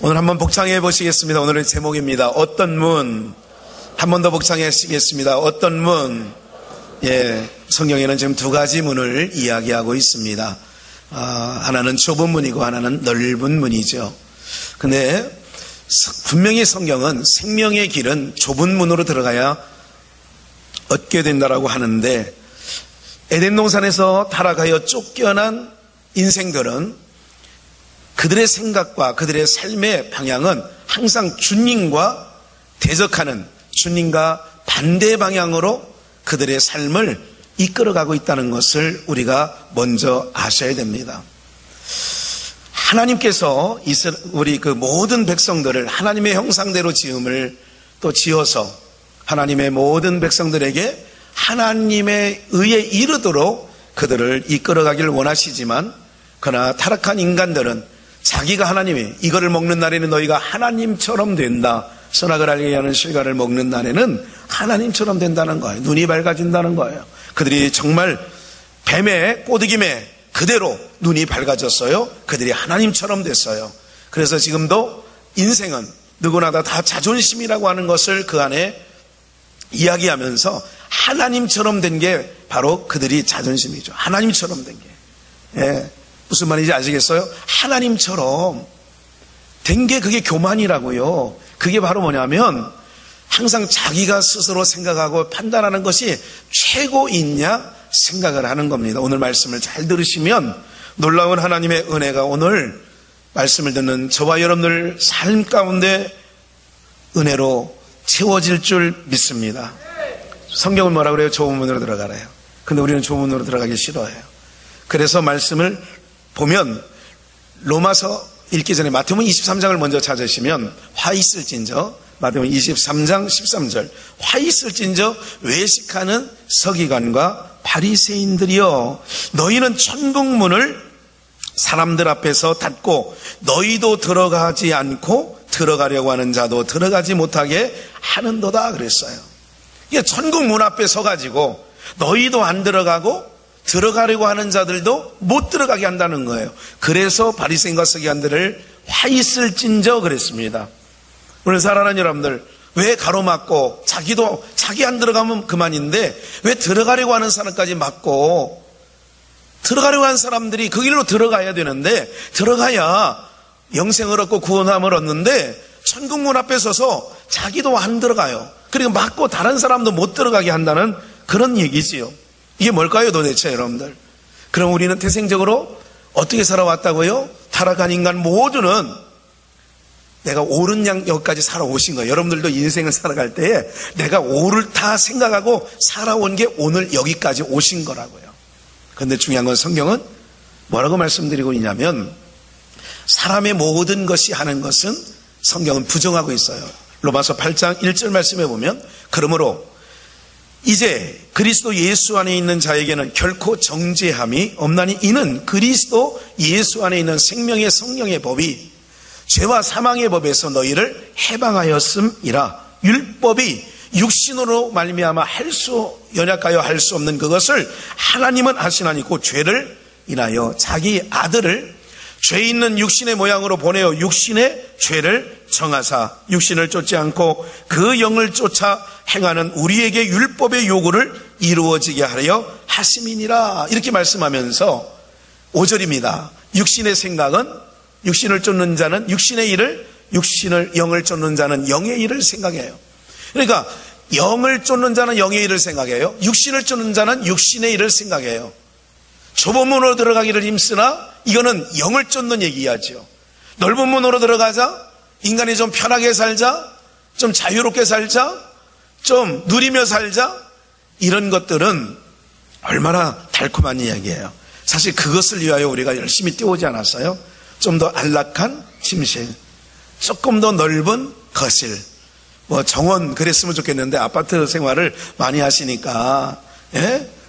오늘 한번 복창해 보시겠습니다. 오늘의 제목입니다. 어떤 문. 한 번 더 복창해 보시겠습니다. 어떤 문. 성경에는 지금 두 가지 문을 이야기하고 있습니다. 하나는 좁은 문이고 하나는 넓은 문이죠. 근데 분명히 성경은 생명의 길은 좁은 문으로 들어가야 얻게 된다라고 하는데, 에덴 동산에서 타락하여 쫓겨난 인생들은 그들의 생각과 그들의 삶의 방향은 항상 주님과 대적하는, 주님과 반대 방향으로 그들의 삶을 이끌어가고 있다는 것을 우리가 먼저 아셔야 됩니다. 하나님께서 우리 그 모든 백성들을 하나님의 형상대로 지음을 또 지어서 하나님의 모든 백성들에게 하나님의 의에 이르도록 그들을 이끌어가기를 원하시지만, 그러나 타락한 인간들은 자기가 하나님이 이거를 먹는 날에는 너희가 하나님처럼 된다, 선악을 알게 하는 실과를 먹는 날에는 하나님처럼 된다는 거예요. 눈이 밝아진다는 거예요. 그들이 정말 뱀의 꼬드김에 그대로 눈이 밝아졌어요. 그들이 하나님처럼 됐어요. 그래서 지금도 인생은 누구나 다 자존심이라고 하는 것을 그 안에 이야기하면서 하나님처럼 된 게 바로 그들이 자존심이죠. 하나님처럼 된 게. 무슨 말인지 아시겠어요? 하나님처럼 된 게 그게 교만이라고요. 그게 바로 뭐냐면 항상 자기가 스스로 생각하고 판단하는 것이 최고이냐 생각을 하는 겁니다. 오늘 말씀을 잘 들으시면 놀라운 하나님의 은혜가 오늘 말씀을 듣는 저와 여러분들 삶 가운데 은혜로 채워질 줄 믿습니다. 성경은 뭐라 그래요? 좁은 문으로 들어가래요. 근데 우리는 좁은 문으로 들어가기 싫어해요. 그래서 말씀을 보면 로마서 읽기 전에 마태복음 23장을 먼저 찾으시면 화 있을진저, 마태복음 23장 13절, 화 있을진저 외식하는 서기관과 바리새인들이여, 너희는 천국문을 사람들 앞에서 닫고 너희도 들어가지 않고 들어가려고 하는 자도 들어가지 못하게 하는도다 그랬어요. 이게 천국 문 앞에 서가지고 너희도 안 들어가고 들어가려고 하는 자들도 못 들어가게 한다는 거예요. 그래서 바리새인과 서기관들을 화 있을진저 그랬습니다. 오늘 사랑하는 여러분들, 왜 가로막고 자기 안 들어가면 그만인데 왜 들어가려고 하는 사람까지 막고, 들어가려고 하는 사람들이 그 길로 들어가야 되는데 들어가야 영생을 얻고 구원함을 얻는데 천국 문 앞에 서서 자기도 안 들어가요. 그리고 막고 다른 사람도 못 들어가게 한다는 그런 얘기지요. 이게 뭘까요 도대체 여러분들? 그럼 우리는 태생적으로 어떻게 살아왔다고요? 타락한 인간 모두는 내가 옳은 양 여기까지 살아오신 거예요. 여러분들도 인생을 살아갈 때에 내가 옳다 생각하고 살아온 게 오늘 여기까지 오신 거라고요. 그런데 중요한 건 성경은 뭐라고 말씀드리고 있냐면, 사람의 모든 것이 하는 것은 성경은 부정하고 있어요. 로마서 8장 1절 말씀에 보면, 그러므로 이제 그리스도 예수 안에 있는 자에게는 결코 정죄함이 없나니 이는 그리스도 예수 안에 있는 생명의 성령의 법이 죄와 사망의 법에서 너희를 해방하였음이라. 율법이 육신으로 말미암아 연약하여 할 수 없는 그것을 하나님은 하시나니 곧 죄를 인하여 자기 아들을 죄 있는 육신의 모양으로 보내어 육신의 죄를 정하사 육신을 쫓지 않고 그 영을 쫓아 행하는 우리에게 율법의 요구를 이루어지게 하려 하심이니라. 이렇게 말씀하면서 5절입니다. 육신의 생각은, 육신을 쫓는 자는 육신의 일을, 영을 쫓는 자는 영의 일을 생각해요. 그러니까 영을 쫓는 자는 영의 일을 생각해요. 육신을 쫓는 자는 육신의 일을 생각해요. 좁은 문으로 들어가기를 힘쓰나 이거는 영을 쫓는 얘기야죠. 넓은 문으로 들어가자, 인간이 좀 편하게 살자, 좀 자유롭게 살자, 좀 누리며 살자, 이런 것들은 얼마나 달콤한 이야기예요. 사실 그것을 위하여 우리가 열심히 뛰어오지 않았어요? 좀 더 안락한 침실, 조금 더 넓은 거실, 정원 그랬으면 좋겠는데 아파트 생활을 많이 하시니까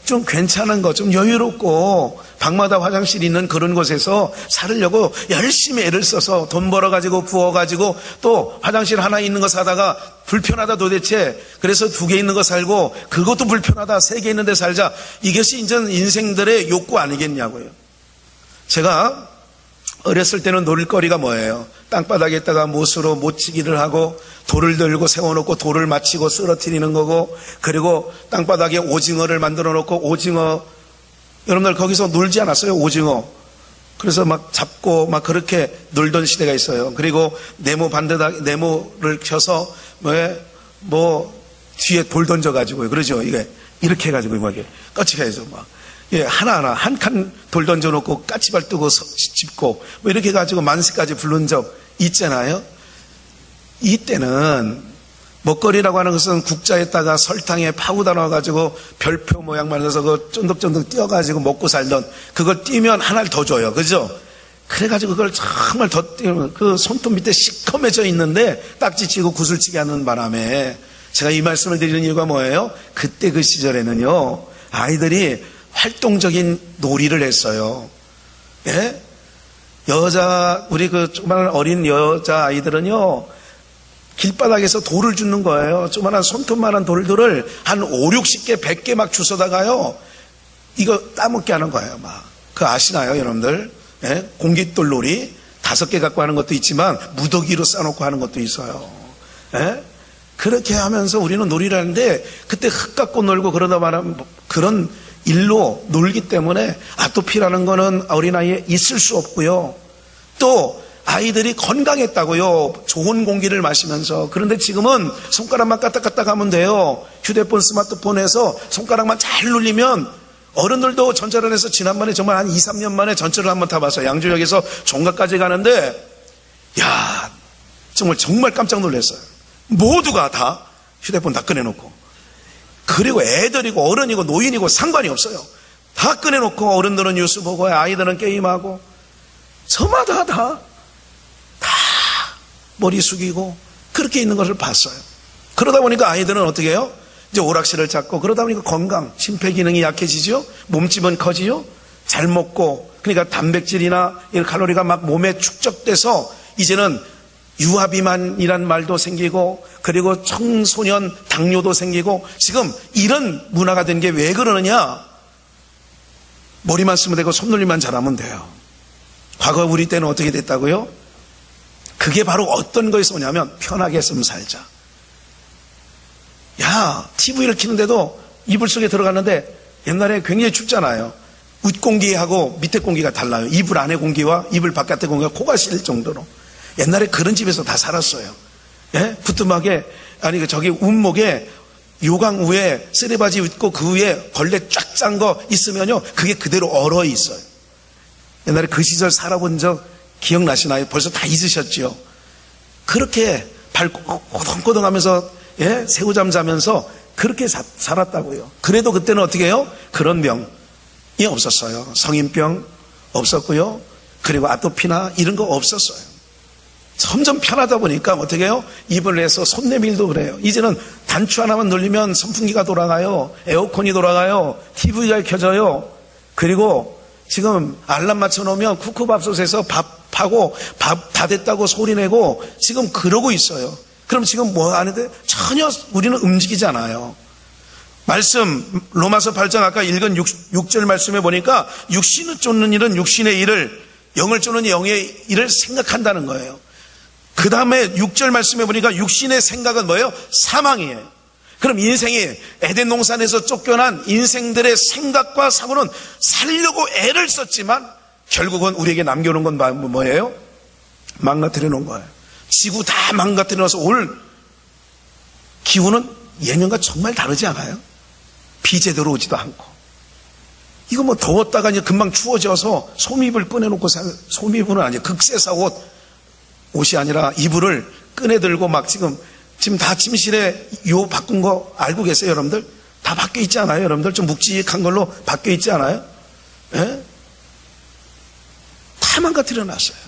좀 괜찮은 거, 좀 여유롭고 방마다 화장실이 있는 그런 곳에서 살으려고 열심히 애를 써서 돈 벌어가지고 부어가지고 또 화장실 하나 있는 거 사다가 불편하다 도대체, 그래서 2개 있는 거 살고 그것도 불편하다 3개 있는 데 살자, 이것이 이제 인생들의 욕구 아니겠냐고요. 제가 어렸을 때는 놀거리가 뭐예요? 땅바닥에다가 못으로 못치기를 하고 돌을 들고 세워놓고 돌을 맞히고 쓰러뜨리는 거고, 그리고 땅바닥에 오징어를 만들어 놓고 오징어, 여러분들 거기서 놀지 않았어요? 오징어. 그래서 막 잡고 막 그렇게 놀던 시대가 있어요. 그리고 네모를 켜서 뒤에 돌 던져가지고 그러죠. 이게 이렇게 해가지고 막 까치가해서 막 하나하나 한 칸 돌 던져놓고 까치발 뜨고 짚고 이렇게 해가지고 만세까지 부른 적 있잖아요. 이때는 먹거리라고 하는 것은 국자에다가 설탕에 파우더 넣어가지고 별표 모양 만들어서 그 쫀득쫀득 띄어가지고 먹고 살던, 그걸 띄면 하나를 더 줘요. 그죠? 그래가지고 그걸 정말 더 띄우면 그 손톱 밑에 시커매져 있는데 딱지치고 구슬치게 하는 바람에, 제가 이 말씀을 드리는 이유가 뭐예요? 그때 그 시절에는요, 아이들이 활동적인 놀이를 했어요. 예? 우리 그 조그마한 어린 여자 아이들은요, 길바닥에서 돌을 줍는 거예요. 조그마한 손톱만한 돌들을 한 5, 60개, 100개 막 주워다가요, 이거 따먹게 하는 거예요. 막. 그거 아시나요, 여러분들? 예? 공깃돌 놀이 5개 갖고 하는 것도 있지만 무더기로 싸놓고 하는 것도 있어요. 예? 그렇게 하면서 우리는 놀이를 하는데, 그때 흙 갖고 놀고 그러다 말하면 그런 일로 놀기 때문에 아토피라는 거는 어린아이에 있을 수 없고요. 또 아이들이 건강했다고요. 좋은 공기를 마시면서. 그런데 지금은 손가락만 까딱까딱 하면 돼요. 휴대폰, 스마트폰에서 손가락만 잘 눌리면, 어른들도 전철안에서 지난번에 정말 한 2, 3년 만에 전철을 한번 타봤어요. 양주역에서 종각까지 가는데, 정말 깜짝 놀랐어요. 모두가 다 휴대폰 다 꺼내놓고, 그리고 애들이고 어른이고 노인이고 상관이 없어요. 다 꺼내놓고, 어른들은 뉴스 보고 아이들은 게임하고, 저마다 다 머리 숙이고 그렇게 있는 것을 봤어요. 그러다 보니까 아이들은 어떻게 해요? 이제 오락실을 찾고, 그러다 보니까 심폐기능이 약해지죠. 몸집은 커지죠. 잘 먹고, 그러니까 단백질이나 이런 칼로리가 막 몸에 축적돼서 이제는 유아비만이란 말도 생기고, 그리고 청소년 당뇨도 생기고, 지금 이런 문화가 된 게 왜 그러느냐? 머리만 쓰면 되고 손놀림만 잘하면 돼요. 과거 우리 때는 어떻게 됐다고요? 그게 바로 어떤 거에서 오냐면, 편하게 했으면 살자. TV를 켜는데도 이불 속에 들어갔는데, 옛날에 굉장히 춥잖아요. 윗공기하고 밑에 공기가 달라요. 이불 안의 공기와 이불 바깥의 공기가 코가 실 정도로. 옛날에 그런 집에서 다 살았어요. 예? 부뚜막에, 저기 운목에 요강 위에 쓰레바지 입고 그 위에 걸레 쫙 짠 거 있으면요, 그게 그대로 얼어 있어요. 옛날에 그 시절 살아본 적 기억나시나요? 벌써 다 잊으셨죠? 그렇게 발 꼬동꼬동하면서, 새우잠 자면서 그렇게 살았다고요. 그래도 그때는 어떻게 해요? 그런 병이 없었어요. 성인병 없었고요. 그리고 아토피나 이런 거 없었어요. 점점 편하다 보니까 어떻게 해요? 입을 내서 손 내밀도 그래요. 이제는 단추 하나만 눌리면 선풍기가 돌아가요. 에어컨이 돌아가요. TV가 켜져요. 그리고 지금 알람 맞춰놓으면 쿠쿠밥솥에서 밥하고 밥 다 됐다고 소리내고 지금 그러고 있어요. 그럼 지금 뭐 하는데? 전혀 우리는 움직이지 않아요. 말씀, 로마서 8장 아까 읽은 6절 말씀에 보니까, 육신을 쫓는 일은 육신의 일을, 영을 쫓는 영의 일을 생각한다는 거예요. 그 다음에 6절 말씀에 보니까 육신의 생각은 뭐예요? 사망이에요. 그럼 인생이 에덴 동산에서 쫓겨난 인생들의 생각과 사고는 살려고 애를 썼지만 결국은 우리에게 남겨놓은 건 뭐예요? 망가뜨려 놓은 거예요. 지구 다 망가뜨려 놓아서 올 기후는 예년과 정말 다르지 않아요? 비 제대로 오지도 않고. 이거 뭐 더웠다가 이제 금방 추워져서 솜이불 꺼내놓고 솜이불은 아니에요. 극세사 옷이 아니라 이불을 꺼내들고 막 지금 다 침실에 요 바꾼 거 알고 계세요, 여러분들? 다 바뀌어 있지 않아요, 여러분들? 좀 묵직한 걸로 바뀌어 있지 않아요? 예? 다 망가뜨려 놨어요.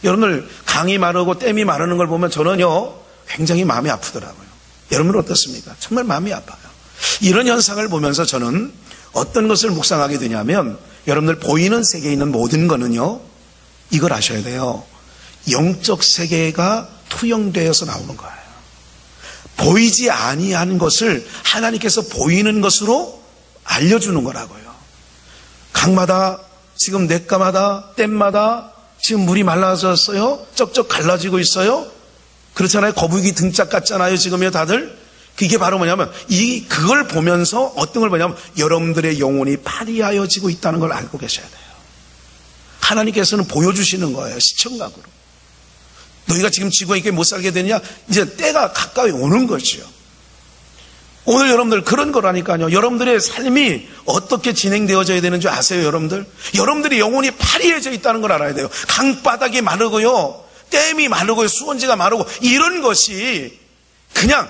여러분들 강이 마르고 댐이 마르는 걸 보면 저는요 굉장히 마음이 아프더라고요. 여러분은 어떻습니까? 정말 마음이 아파요. 이런 현상을 보면서 저는 어떤 것을 묵상하게 되냐면, 여러분들 보이는 세계에 있는 모든 거는요, 이걸 아셔야 돼요. 영적 세계가 투영되어서 나오는 거예요. 보이지 아니한 것을 하나님께서 보이는 것으로 알려주는 거라고요. 강마다, 지금 냇가마다, 댐마다 지금 물이 말라졌어요? 쩍쩍 갈라지고 있어요? 그렇잖아요. 거북이 등짝 같잖아요. 지금요, 다들. 그게 바로 뭐냐면, 그걸 보면서 어떤 걸 보냐면, 여러분들의 영혼이 파리하여지고 있다는 걸 알고 계셔야 돼요. 하나님께서는 보여주시는 거예요. 시청각으로. 너희가 지금 지구에 있게 못 살게 되느냐? 이제 때가 가까이 오는 거죠. 오늘 여러분들 그런 거라니까요. 여러분들의 삶이 어떻게 진행되어져야 되는 줄 아세요, 여러분들? 여러분들이 영혼이 파리해져 있다는 걸 알아야 돼요. 강바닥이 마르고요, 댐이 마르고요, 수원지가 마르고, 이런 것이 그냥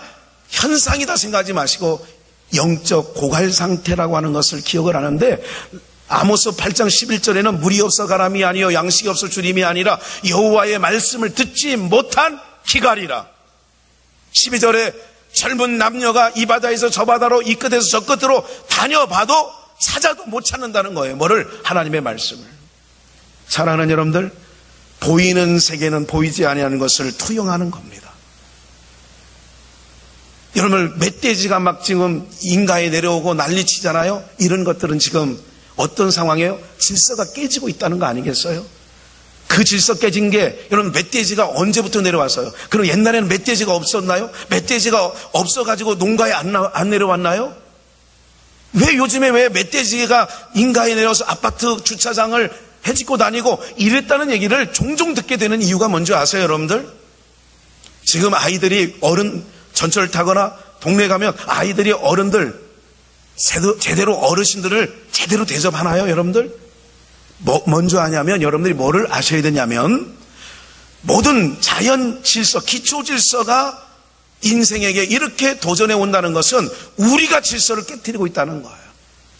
현상이다 생각하지 마시고 영적 고갈 상태라고 하는 것을 기억을 하는데, 아모스 8장 11절에는 물이 없어 가람이 아니요 양식이 없어 주림이 아니라 여호와의 말씀을 듣지 못한 기갈이라. 12절에 젊은 남녀가 이 바다에서 저 바다로 이 끝에서 저 끝으로 다녀봐도 찾아도 못 찾는다는 거예요. 뭐를? 하나님의 말씀을. 사랑하는 여러분들, 보이는 세계는 보이지 아니하는 것을 투영하는 겁니다. 여러분, 멧돼지가 막 지금 인가에 내려오고 난리치잖아요. 이런 것들은 지금 어떤 상황이에요? 질서가 깨지고 있다는 거 아니겠어요? 그 질서 깨진 게 여러분 멧돼지가 언제부터 내려왔어요? 그럼 옛날에는 멧돼지가 없었나요? 멧돼지가 없어가지고 농가에 안 내려왔나요? 왜 멧돼지가 인가에 내려와서 아파트 주차장을 헤집고 다니고 이랬다는 얘기를 종종 듣게 되는 이유가 뭔지 아세요, 여러분들? 지금 아이들이 어른 전철 타거나 동네 가면 아이들이 어른들 제대로 어르신들을 제대로 대접하나요, 여러분들? 먼저 하냐면 여러분들이 뭐를 아셔야 되냐면, 모든 자연 질서, 기초 질서가 인생에게 이렇게 도전해 온다는 것은 우리가 질서를 깨뜨리고 있다는 거예요.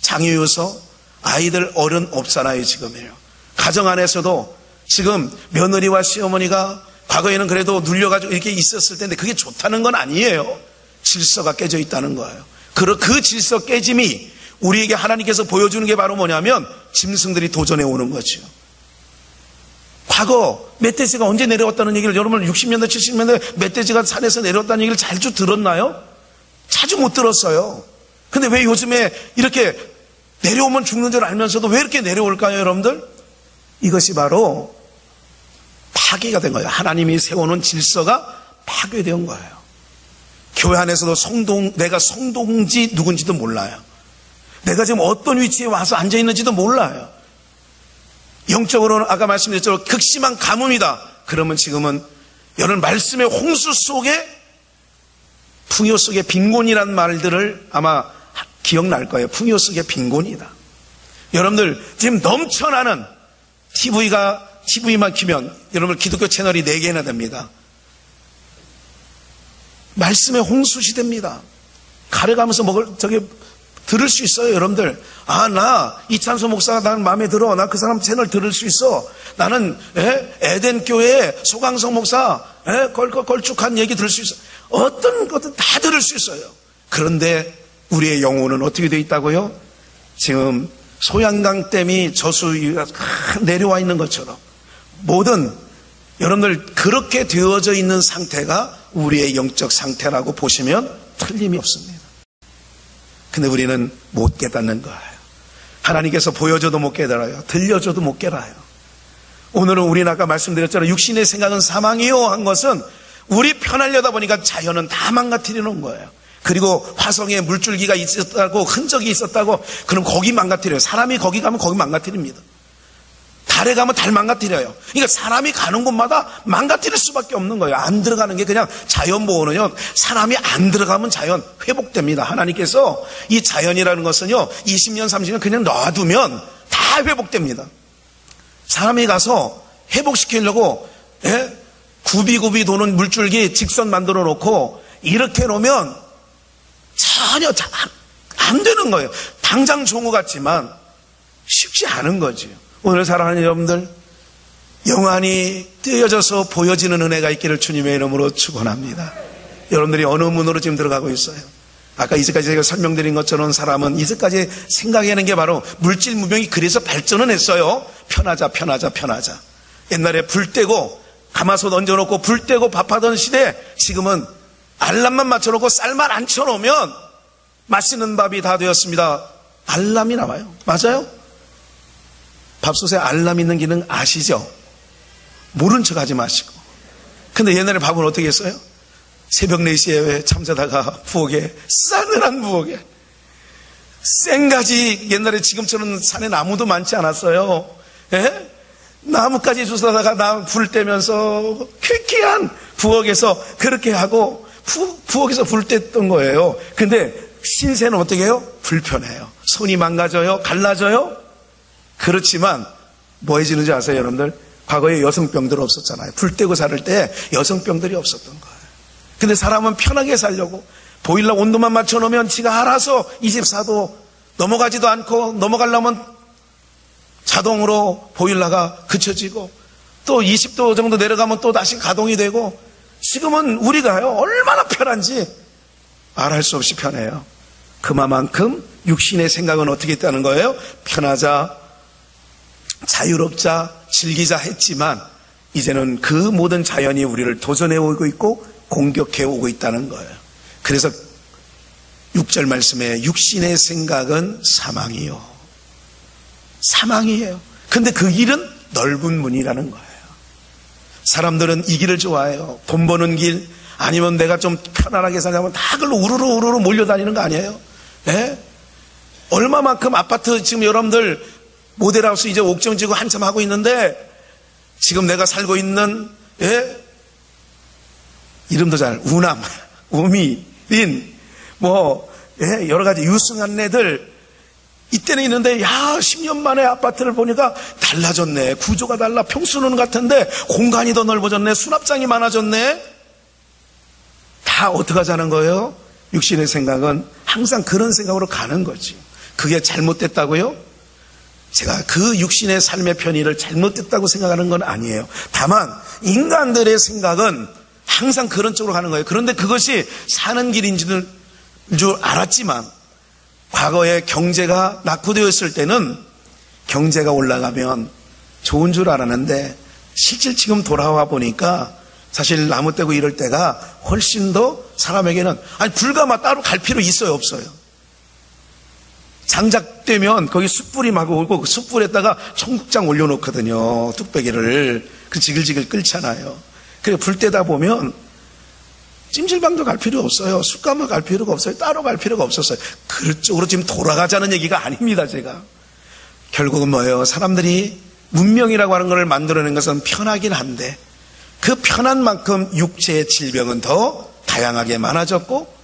장유유서, 아이들 어른 없잖아요, 지금이에요. 가정 안에서도 지금 며느리와 시어머니가 과거에는 그래도 눌려가지고 이렇게 있었을 텐데 그게 좋다는 건 아니에요. 질서가 깨져 있다는 거예요. 그 질서 깨짐이 우리에게 하나님께서 보여주는 게 바로 뭐냐면 짐승들이 도전해 오는 거죠. 과거 멧돼지가 언제 내려왔다는 얘기를 여러분 60년대 70년대 멧돼지가 산에서 내려왔다는 얘기를 자주 들었나요? 자주 못 들었어요. 근데 왜 요즘에 이렇게 내려오면 죽는 줄 알면서도 왜 이렇게 내려올까요, 여러분들? 이것이 바로 파괴가 된 거예요. 하나님이 세워놓은 질서가 파괴된 거예요. 교회 안에서도 내가 성동지 누군지도 몰라요. 내가 지금 어떤 위치에 와서 앉아있는지도 몰라요. 영적으로는 아까 말씀드렸죠, 극심한 가뭄이다. 그러면 지금은 여러분 말씀의 홍수 속에, 풍요 속에 빈곤이란 말들을 아마 기억날 거예요. 풍요 속에 빈곤이다. 여러분들 지금 넘쳐나는 TV만 키면 여러분 기독교 채널이 4개나 됩니다. 말씀의 홍수 시대입니다. 가려가면서 들을 수 있어요, 여러분들. 나 이찬소 목사가 나는 마음에 들어. 나 그 사람 채널 들을 수 있어. 나는 에덴교회 소강성 목사 걸쭉한 얘기 들을 수 있어. 어떤 것든 다 들을 수 있어요. 그런데 우리의 영혼은 어떻게 되어 있다고요? 지금 소양강 댐이 저수위가 내려와 있는 것처럼 모든 여러분들 그렇게 되어져 있는 상태가 우리의 영적 상태라고 보시면 틀림이 없습니다. 근데 우리는 못 깨닫는 거예요. 하나님께서 보여줘도 못 깨달아요. 들려줘도 못 깨달아요. 오늘은 우리는 아까 말씀드렸잖아요. 육신의 생각은 사망이요 한 것은 우리 편하려다 보니까 자연은 다 망가뜨리는 거예요. 그리고 화성에 물줄기가 있었다고, 흔적이 있었다고, 그럼 거기 망가뜨려요. 사람이 거기 가면 거기 망가뜨립니다. 달에 가면 달 망가뜨려요. 그러니까 사람이 가는 곳마다 망가뜨릴 수밖에 없는 거예요. 안 들어가는 게 그냥 자연보호는요, 사람이 안 들어가면 자연 회복됩니다. 하나님께서 이 자연이라는 것은요, 20년 30년 그냥 놔두면 다 회복됩니다. 사람이 가서 회복시키려고 굽이굽이 도는 물줄기 직선 만들어 놓고 이렇게 놓으면 전혀 안 되는 거예요. 당장 좋은 것 같지만 쉽지 않은 거죠. 오늘 사랑하는 여러분들, 영안이 띄어져서 보여지는 은혜가 있기를 주님의 이름으로 축원합니다. 여러분들이 어느 문으로 지금 들어가고 있어요? 아까 이제까지 제가 설명드린 것처럼 사람은 이제까지 생각하는 게 바로 물질 문명이 그래서 발전은 했어요. 편하자. 옛날에 불 떼고 가마솥 얹어놓고 불 떼고 밥하던 시대, 지금은 알람만 맞춰놓고 쌀만 안 쳐놓으면 맛있는 밥이 다 되었습니다. 알람이 나와요. 맞아요? 밥솥에 알람 있는 기능 아시죠? 모른 척 하지 마시고. 근데 옛날에 밥은 어떻게 했어요? 새벽 4시에 왜 잠자다가 부엌에, 싸늘한 부엌에 생가지, 옛날에 지금처럼 산에 나무도 많지 않았어요. 예? 나무까지 주워다가 불 떼면서 쾌쾌한 부엌에서 그렇게 하고 부엌에서 불 뗐던 거예요. 근데 신세는 어떻게 해요? 불편해요. 손이 망가져요? 갈라져요? 그렇지만 뭐 해지는지 아세요, 여러분들? 과거에 여성병들 없었잖아요. 불 떼고 살을 때 여성병들이 없었던 거예요. 근데 사람은 편하게 살려고 보일러 온도만 맞춰놓으면 지가 알아서 24도 넘어가지도 않고, 넘어가려면 자동으로 보일러가 그쳐지고, 또 20도 정도 내려가면 또 다시 가동이 되고, 지금은 우리가요 얼마나 편한지 말할 수 없이 편해요. 그만큼 육신의 생각은 어떻게 했다는 거예요? 편하자, 자유롭자, 즐기자 했지만 이제는 그 모든 자연이 우리를 도전해 오고 있고 공격해 오고 있다는 거예요. 그래서 6절 말씀에 육신의 생각은 사망이요. 사망이에요. 근데 그 길은 넓은 문이라는 거예요. 사람들은 이 길을 좋아해요. 돈 버는 길, 아니면 내가 좀 편안하게 생각하면 다 그걸로 우르르 몰려다니는 거 아니에요? 예? 얼마만큼 아파트 지금 여러분들 모델하우스 이제 옥정 지고 한참 하고 있는데, 지금 내가 살고 있는, 예? 이름도 잘, 우남, 우미, 린, 예? 여러 가지 유승한 애들, 이때는 있는데, 야, 10년 만에 아파트를 보니까 달라졌네. 구조가 달라. 평수는 같은데 공간이 더 넓어졌네. 수납장이 많아졌네. 다 어떻게 하자는 거예요? 육신의 생각은 항상 그런 생각으로 가는 거지. 그게 잘못됐다고요? 제가 그 육신의 삶의 편의를 잘못됐다고 생각하는 건 아니에요. 다만 인간들의 생각은 항상 그런 쪽으로 가는 거예요. 그런데 그것이 사는 길인 줄 알았지만, 과거에 경제가 낙후되었을 때는 경제가 올라가면 좋은 줄 알았는데, 실질 지금 돌아와 보니까 사실 나무 떼고 이럴 때가 훨씬 더 사람에게는, 아니 불가마 따로 갈 필요 있어요, 없어요? 장작되면 거기 숯불이 막 오고 그 숯불에다가 청국장 올려놓거든요. 뚝배기를. 그 지글지글 끓잖아요. 그래 불 떼다 보면 찜질방도 갈 필요 없어요. 숯가마 갈 필요가 없어요. 따로 갈 필요가 없었어요. 그쪽으로 지금 돌아가자는 얘기가 아닙니다, 제가. 결국은 뭐예요? 사람들이 문명이라고 하는 것을 만들어낸 것은 편하긴 한데, 그 편한 만큼 육체의 질병은 더 다양하게 많아졌고,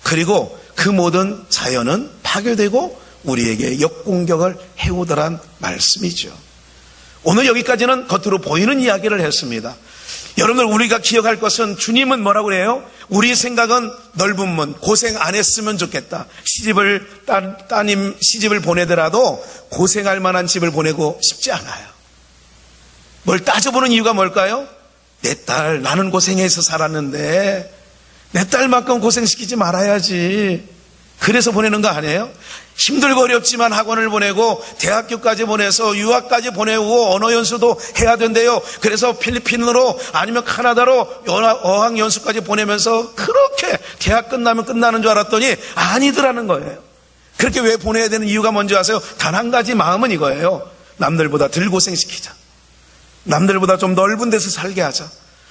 그리고 그 모든 자연은 파괴되고 우리에게 역공격을 해오더란 말씀이죠. 오늘 여기까지는 겉으로 보이는 이야기를 했습니다. 여러분들, 우리가 기억할 것은, 주님은 뭐라고 그래요? 우리 생각은 넓은 문, 고생 안 했으면 좋겠다. 따님 시집을 보내더라도 고생할 만한 집을 보내고 싶지 않아요. 뭘 따져보는 이유가 뭘까요? 내 딸, 나는 고생해서 살았는데 내 딸만큼 고생시키지 말아야지. 그래서 보내는 거 아니에요? 힘들고 어렵지만 학원을 보내고 대학교까지 보내서 유학까지 보내고 언어 연수도 해야 된대요. 그래서 필리핀으로 아니면 카나다로 어학 연수까지 보내면서 그렇게 대학 끝나면 끝나는 줄 알았더니 아니더라는 거예요. 그렇게 왜 보내야 되는 이유가 뭔지 아세요? 단 한 가지 마음은 이거예요. 남들보다 덜 고생시키자. 남들보다 좀 넓은 데서 살게 하자.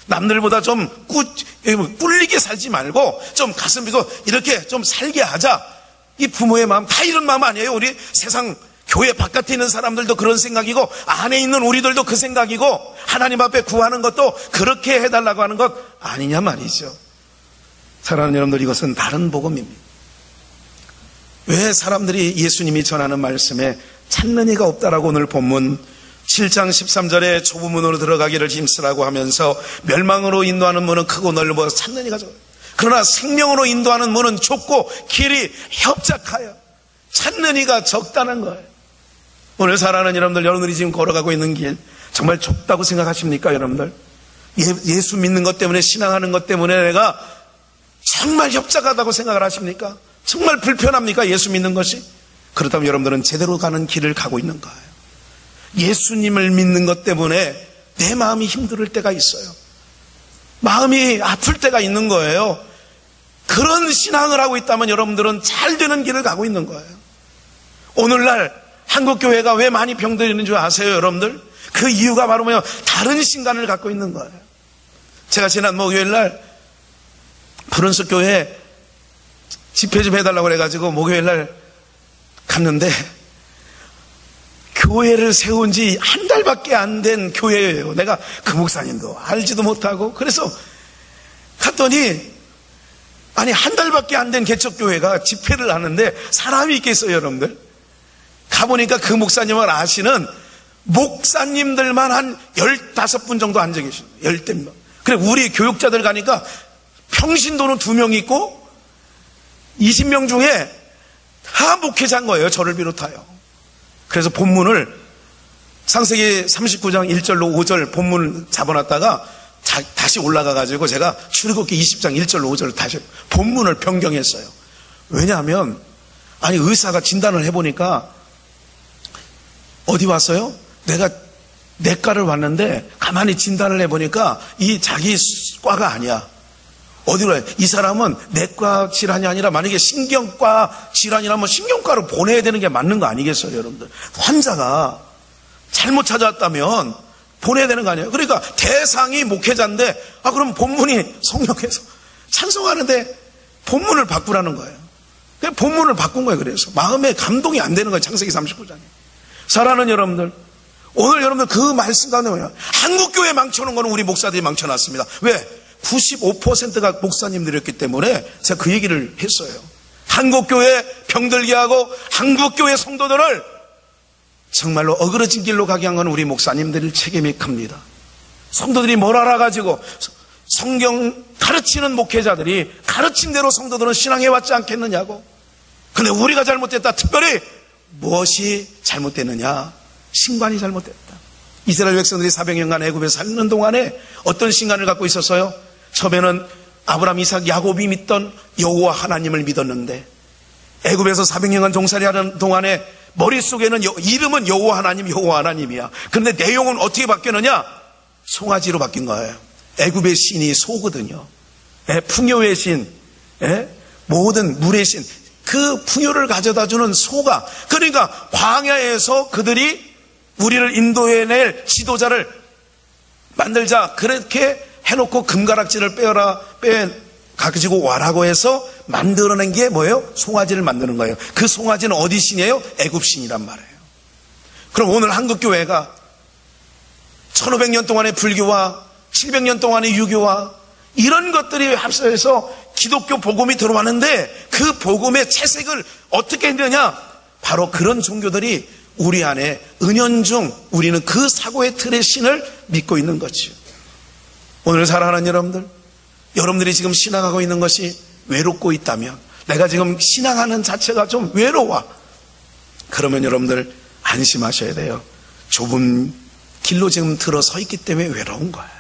남들보다 좀 꿀리게 살지 말고 좀 가슴 펴고 이렇게 좀 살게 하자. 이 부모의 마음, 다 이런 마음 아니에요? 우리 세상 교회 바깥에 있는 사람들도 그런 생각이고, 안에 있는 우리들도 그 생각이고, 하나님 앞에 구하는 것도 그렇게 해달라고 하는 것 아니냐 말이죠. 사랑하는 여러분들, 이것은 다른 복음입니다. 왜 사람들이 예수님이 전하는 말씀에 찾는 이가 없다라고 오늘 본문 7장 13절에 좁은 문으로 들어가기를 힘쓰라고 하면서, 멸망으로 인도하는 문은 크고 넓어서 찾는 이가 적어요. 그러나 생명으로 인도하는 문은 좁고 길이 협착하여 찾는 이가 적다는 거예요. 오늘 사랑하는 여러분들이 지금 걸어가고 있는 길 정말 좁다고 생각하십니까, 여러분들? 예수 믿는 것 때문에, 신앙하는 것 때문에 내가 정말 협착하다고 생각을 하십니까? 정말 불편합니까, 예수 믿는 것이? 그렇다면 여러분들은 제대로 가는 길을 가고 있는 거예요. 예수님을 믿는 것 때문에 내 마음이 힘들 때가 있어요. 마음이 아플 때가 있는 거예요. 그런 신앙을 하고 있다면 여러분들은 잘 되는 길을 가고 있는 거예요. 오늘날 한국교회가 왜 많이 병들어 있는 줄 아세요, 여러분들? 그 이유가 바로 뭐예요? 다른 신간을 갖고 있는 거예요. 제가 지난 목요일 날 푸른숲 교회에 집회 좀 해달라고 그래가지고 목요일 날 갔는데 교회를 세운 지 한 달밖에 안 된 교회예요. 내가 그 목사님도 알지도 못하고. 그래서 갔더니 아니 한 달밖에 안 된 개척교회가 집회를 하는데 사람이 있겠어요, 여러분들? 가보니까 그 목사님을 아시는 목사님들만 한 15분 정도 앉아 계시는 거예요. 10대만. 그래 우리 교육자들 가니까 평신도는 2명 있고 20명 중에 다 목회자인 거예요. 저를 비롯하여. 그래서 본문을 창세기 39장 1절로 5절 본문을 잡아놨다가 다시 올라가가지고 제가 출애굽기 20장 1절로 5절을 다시 본문을 변경했어요. 왜냐하면 아니 의사가 진단을 해보니까 어디 왔어요? 내가 내과를 왔는데 가만히 진단을 해보니까 이 자기 과가 아니야. 어디로 해? 이 사람은 내과 질환이 아니라 만약에 신경과 질환이라면 신경과로 보내야 되는 게 맞는 거 아니겠어요, 여러분들? 환자가 잘못 찾아왔다면 보내야 되는 거 아니에요? 그러니까 대상이 목회자인데 그럼 본문이 성령께서 찬송하는데 본문을 바꾸라는 거예요. 그냥 본문을 바꾼 거예요. 그래서 마음에 감동이 안 되는 거예요. 창세기 39장에. 사랑하는 여러분들, 오늘 여러분들 그 말씀 가운데 뭐냐? 한국교회 망쳐놓은 거는 우리 목사들이 망쳐놨습니다. 왜? 95%가 목사님들이었기 때문에 제가 그 얘기를 했어요. 한국교회 병들게 하고 한국교회 성도들을 정말로 어그러진 길로 가게 한 건 우리 목사님들의 책임이 큽니다. 성도들이 뭘 알아가지고 성경 가르치는 목회자들이 가르친 대로 성도들은 신앙해왔지 않겠느냐고. 근데 우리가 잘못됐다. 특별히 무엇이 잘못됐느냐? 신관이 잘못됐다. 이스라엘 백성들이 400년간 애굽에 사는 동안에 어떤 신관을 갖고 있었어요? 처음에는 아브라함, 이삭, 야곱이 믿던 여호와 하나님을 믿었는데 애굽에서 400년간 종살이하는 동안에 머릿속에는 이름은 여호와 하나님, 여호와 하나님이야. 그런데 내용은 어떻게 바뀌었느냐? 송아지로 바뀐 거예요. 애굽의 신이 소거든요. 풍요의 신, 모든 물의 신, 그 풍요를 가져다주는 소가. 그러니까 광야에서 그들이 우리를 인도해낼 지도자를 만들자 그렇게 해놓고 금가락지를 가지고 와라고 해서 만들어낸 게 뭐예요? 송아지를 만드는 거예요. 그 송아지는 어디 신이에요? 애굽 신이란 말이에요. 그럼 오늘 한국교회가 1500년 동안의 불교와 700년 동안의 유교와 이런 것들이 합쳐서 기독교 복음이 들어왔는데 그 복음의 채색을 어떻게 했느냐? 바로 그런 종교들이 우리 안에 은연중 우리는 그 사고의 틀의 신을 믿고 있는 거죠. 오늘 사랑하는 여러분들, 여러분들이 지금 신앙하고 있는 것이 외롭고 있다면, 내가 지금 신앙하는 자체가 좀 외로워, 그러면 여러분들 안심하셔야 돼요. 좁은 길로 지금 들어서 있기 때문에 외로운 거예요.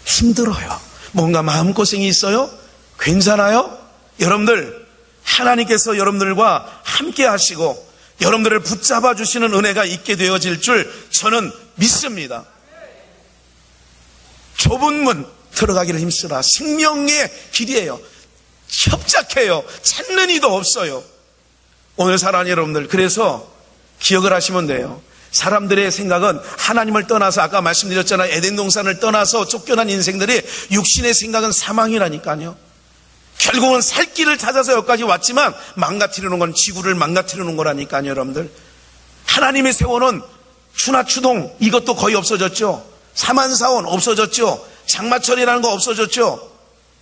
힘들어요. 뭔가 마음고생이 있어요? 괜찮아요? 여러분들, 하나님께서 여러분들과 함께 하시고 여러분들을 붙잡아 주시는 은혜가 있게 되어질 줄 저는 믿습니다. 좁은 문 들어가기를 힘쓰라. 생명의 길이에요. 협착해요. 찾는 이도 없어요. 오늘 사랑하는 여러분들, 그래서 기억을 하시면 돼요. 사람들의 생각은 하나님을 떠나서, 아까 말씀드렸잖아요. 에덴 동산을 떠나서 쫓겨난 인생들이 육신의 생각은 사망이라니까요. 결국은 살 길을 찾아서 여기까지 왔지만 망가뜨리는 건 지구를 망가뜨리는 거라니까요, 여러분들. 하나님이 세워놓은 추나추동 이것도 거의 없어졌죠. 사만사원 없어졌죠. 장마철이라는 거 없어졌죠.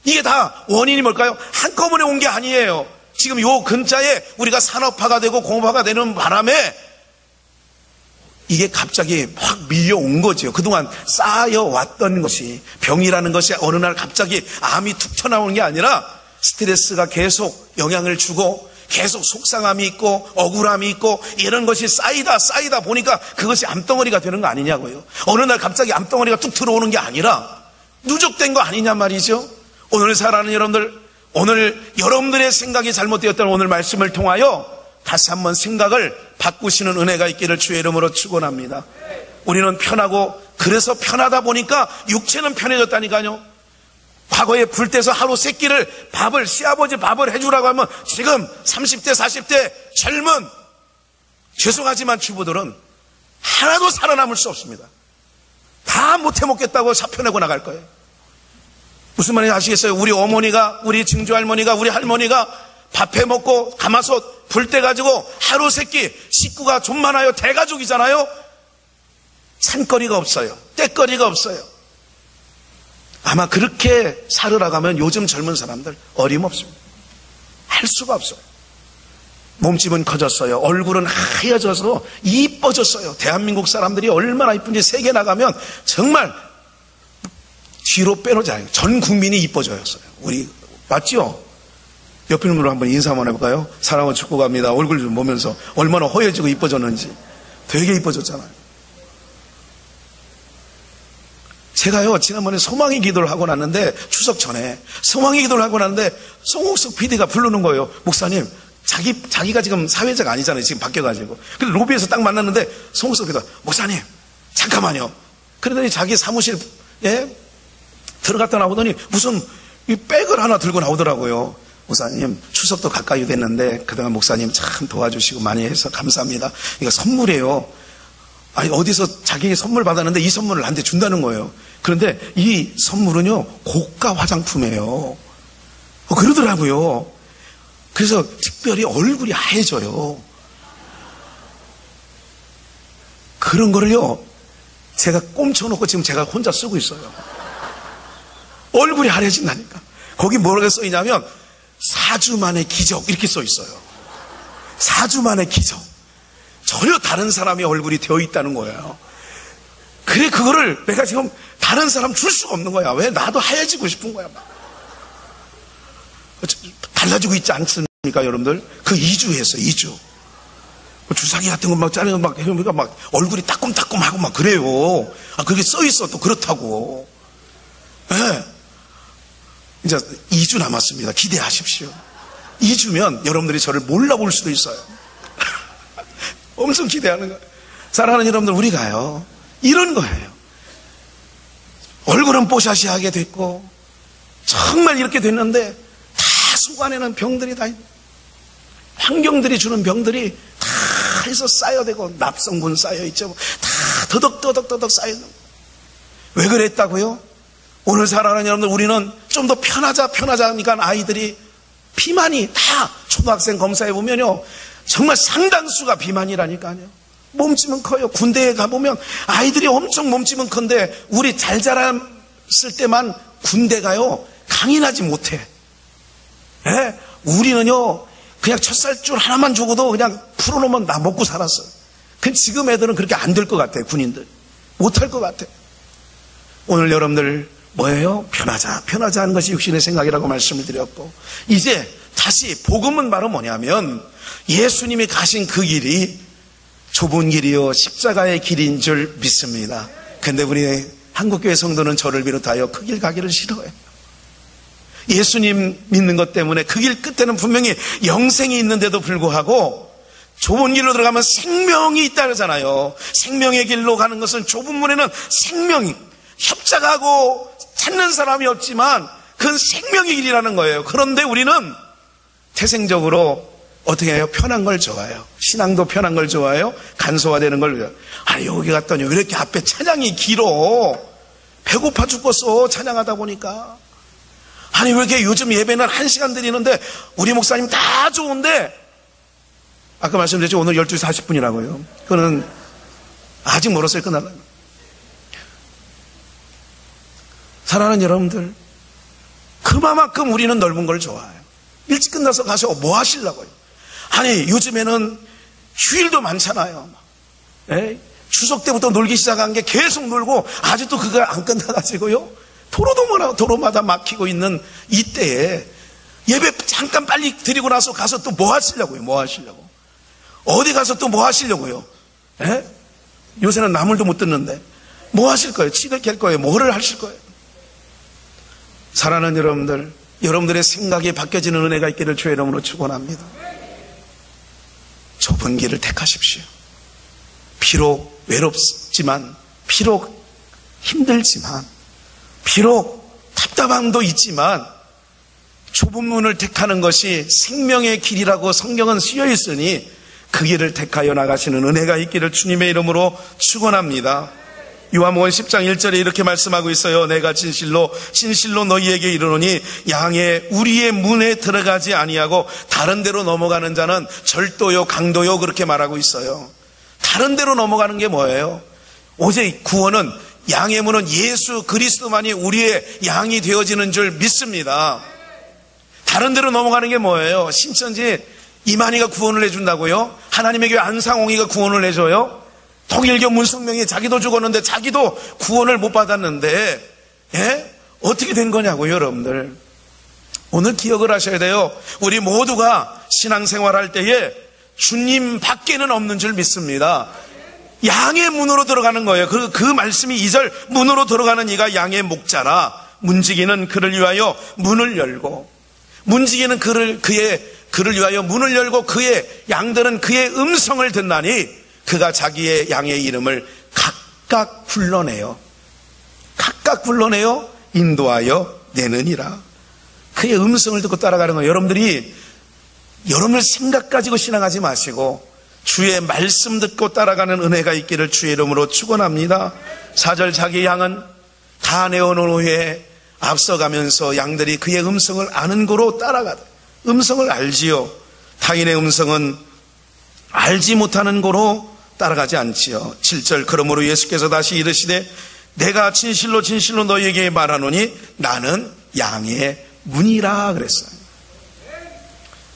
이게 다 원인이 뭘까요? 한꺼번에 온 게 아니에요. 지금 요 근자에 우리가 산업화가 되고 공업화가 되는 바람에 이게 갑자기 확 밀려온 거죠. 그동안 쌓여왔던 것이, 병이라는 것이 어느 날 갑자기 암이 툭 튀어나오는 게 아니라 스트레스가 계속 영향을 주고 계속 속상함이 있고 억울함이 있고 이런 것이 쌓이다 보니까 그것이 암덩어리가 되는 거 아니냐고요. 어느 날 갑자기 암덩어리가 뚝 들어오는 게 아니라 누적된 거 아니냐 말이죠. 오늘 사랑하는 여러분들, 오늘 여러분들의 생각이 잘못되었다는 오늘 말씀을 통하여 다시 한번 생각을 바꾸시는 은혜가 있기를 주의 이름으로 축원합니다. 우리는 편하고, 그래서 편하다 보니까 육체는 편해졌다니까요. 과거에 불 때서 하루 3끼를 밥을, 시아버지 밥을 해주라고 하면 지금 30대 40대 젊은, 죄송하지만 주부들은 하나도 살아남을 수 없습니다. 다 못해 먹겠다고 사표내고 나갈 거예요. 무슨 말인지 아시겠어요? 우리 어머니가, 우리 증조할머니가, 우리 할머니가 밥해 먹고 가마솥 불 때 가지고 하루 세끼 식구가 좀 많아요. 대가족이잖아요. 찬거리가 없어요. 때거리가 없어요. 아마 그렇게 살으라가면 요즘 젊은 사람들 어림없습니다. 할 수가 없어요. 몸집은 커졌어요. 얼굴은 하얘져서 이뻐졌어요. 대한민국 사람들이 얼마나 이쁜지 세계 나가면 정말 뒤로 빼놓잖아요. 전 국민이 이뻐져요. 우리 맞죠? 옆에 분으로 한번 인사 한번 해볼까요? 사랑하고 축복합니다. 얼굴 좀 보면서 얼마나 허해지고 이뻐졌는지. 되게 이뻐졌잖아요. 제가요 지난번에 소망의 기도를 하고 났는데, 추석 전에 소망의 기도를 하고 났는데 송옥석 PD가 부르는 거예요. 목사님, 자기가 지금 사회자가 아니잖아요. 지금 바뀌어가지고. 그래서 로비에서 딱 만났는데 송옥석 PD가 목사님 잠깐만요. 그러더니 자기 사무실에 들어갔다 나오더니 무슨 이 백을 하나 들고 나오더라고요. 목사님, 추석도 가까이 됐는데 그동안 목사님 참 도와주시고 많이 해서 감사합니다. 이거 선물이에요. 아니, 어디서 자기 선물 받았는데 이 선물을 나한테 준다는 거예요. 그런데 이 선물은요 고가 화장품이에요. 그러더라고요. 그래서 특별히 얼굴이 하얘져요. 그런 거를요 제가 꼼쳐놓고 지금 제가 혼자 쓰고 있어요. 얼굴이 하얘진다니까. 거기 뭐라고 써있냐면 4주 만에 기적 이렇게 써있어요. 4주 만에 기적. 전혀 다른 사람의 얼굴이 되어 있다는 거예요. 그래, 그거를 내가 지금 다른 사람 줄 수가 없는 거야. 왜? 나도 하얘지고 싶은 거야. 달라지고 있지 않습니까, 여러분들? 그 2주 했어요, 2주. 주사기 같은 거 막 짜내고 막 얼굴이 따끔따끔하고 막 그래요. 그게 써있어, 또 그렇다고. 네. 이제 2주 남았습니다. 기대하십시오. 2주면 여러분들이 저를 몰라볼 수도 있어요. 엄청 기대하는 거예요. 사랑하는 여러분들, 우리가요 이런 거예요. 얼굴은 뽀샤시하게 됐고 정말 이렇게 됐는데 다 속 안에는 병들이 다 있는, 환경들이 주는 병들이 다 해서 쌓여되고 납성분 쌓여있죠. 다 더덕더덕 쌓여있는. 왜 그랬다고요? 오늘 사랑하는 여러분들, 우리는 좀 더 편하자 하니까 아이들이 비만이 다 초등학생 검사해 보면요 정말 상당수가 비만이라니까요. 몸집은 커요. 군대에 가보면 아이들이 엄청 몸집은 큰데 우리 잘 자랐을 때만 군대가요 강인하지 못해. 네? 우리는요 그냥 젖살줄 하나만 주고도 그냥 풀어놓으면 나 먹고 살았어요. 근데 지금 애들은 그렇게 안 될 것 같아요. 군인들 못할 것 같아요. 오늘 여러분들 뭐예요? 편하자 하는 것이 육신의 생각이라고 말씀을 드렸고, 이제 다시 복음은 바로 뭐냐면 예수님이 가신 그 길이 좁은 길이요 십자가의 길인 줄 믿습니다. 근데 우리 한국교회 성도는 저를 비롯하여 그 길 가기를 싫어해요. 예수님 믿는 것 때문에 그 길 끝에는 분명히 영생이 있는데도 불구하고 좁은 길로 들어가면 생명이 있다 그러잖아요. 생명의 길로 가는 것은 좁은 문에는 생명이, 협작하고 찾는 사람이 없지만 그건 생명의 길이라는 거예요. 그런데 우리는 태생적으로 어떻게 해요? 편한 걸 좋아해요. 신앙도 편한 걸 좋아해요. 간소화되는 걸 좋아해요. 아니, 여기 갔더니 왜 이렇게 앞에 찬양이 길어? 배고파 죽겠어, 찬양하다 보니까. 아니, 왜 이렇게 요즘 예배는 1시간 드리는데 우리 목사님 다 좋은데, 아까 말씀드렸죠, 오늘 12시 40분이라고요. 그거는 아직 멀었어요, 끝나려면. 사랑하는 여러분들, 그만큼 우리는 넓은 걸 좋아해요. 일찍 끝나서 가서 뭐 하시려고요? 아니, 요즘에는 휴일도 많잖아요. 에? 추석 때부터 놀기 시작한 게 계속 놀고 아직도 그거 안 끝나가지고요 도로마다 막히고 있는 이때에 예배 잠깐 빨리 드리고 나서 가서 또 뭐 하시려고요? 뭐 하시려고? 어디 가서 또 뭐 하시려고요? 에? 요새는 나물도 못 듣는데 뭐 하실 거예요? 칡을 캘 거예요? 뭐를 하실 거예요? 사랑하는 여러분들, 여러분들의 생각이 바뀌어지는 은혜가 있기를 주의 이름으로 축원합니다. 좁은 길을 택하십시오. 비록 외롭지만, 비록 힘들지만, 비록 답답함도 있지만 좁은 문을 택하는 것이 생명의 길이라고 성경은 쓰여 있으니 그 길을 택하여 나가시는 은혜가 있기를 주님의 이름으로 축원합니다. 요한복음 10장 1절에 이렇게 말씀하고 있어요. 내가 진실로 너희에게 이르노니 양의 우리의 문에 들어가지 아니하고 다른 데로 넘어가는 자는 절도요 강도요 그렇게 말하고 있어요. 다른 데로 넘어가는 게 뭐예요? 오직 구원은 양의 문은 예수 그리스도만이 우리의 양이 되어지는 줄 믿습니다. 다른 데로 넘어가는 게 뭐예요? 신천지 이만희가 구원을 해준다고요? 하나님의 교회 안상홍이가 구원을 해줘요? 통일교 문성명이 자기도 죽었는데 자기도 구원을 못 받았는데 어떻게 된 거냐고요, 여러분들. 오늘 기억을 하셔야 돼요. 우리 모두가 신앙생활할 때에 주님 밖에는 없는 줄 믿습니다. 양의 문으로 들어가는 거예요. 그 말씀이 2절 문으로 들어가는 이가 양의 목자라. 문지기는 그를 위하여 문을 열고, 문지기는 그를 위하여 문을 열고 그의 양들은 그의 음성을 듣나니 그가 자기의 양의 이름을 각각 불러내요 인도하여 내느니라. 그의 음성을 듣고 따라가는 거예요. 여러분들 생각 가지고 신앙하지 마시고 주의 말씀 듣고 따라가는 은혜가 있기를 주의 이름으로 축원합니다. 4절 자기 양은 다 내어놓은 후에 앞서가면서 양들이 그의 음성을 아는 고로 따라가다. 음성을 알지요. 타인의 음성은 알지 못하는 고로 따라가지 않지요. 7절 그러므로 예수께서 다시 이르시되 내가 진실로 너희에게 말하노니 나는 양의 문이라 그랬어요.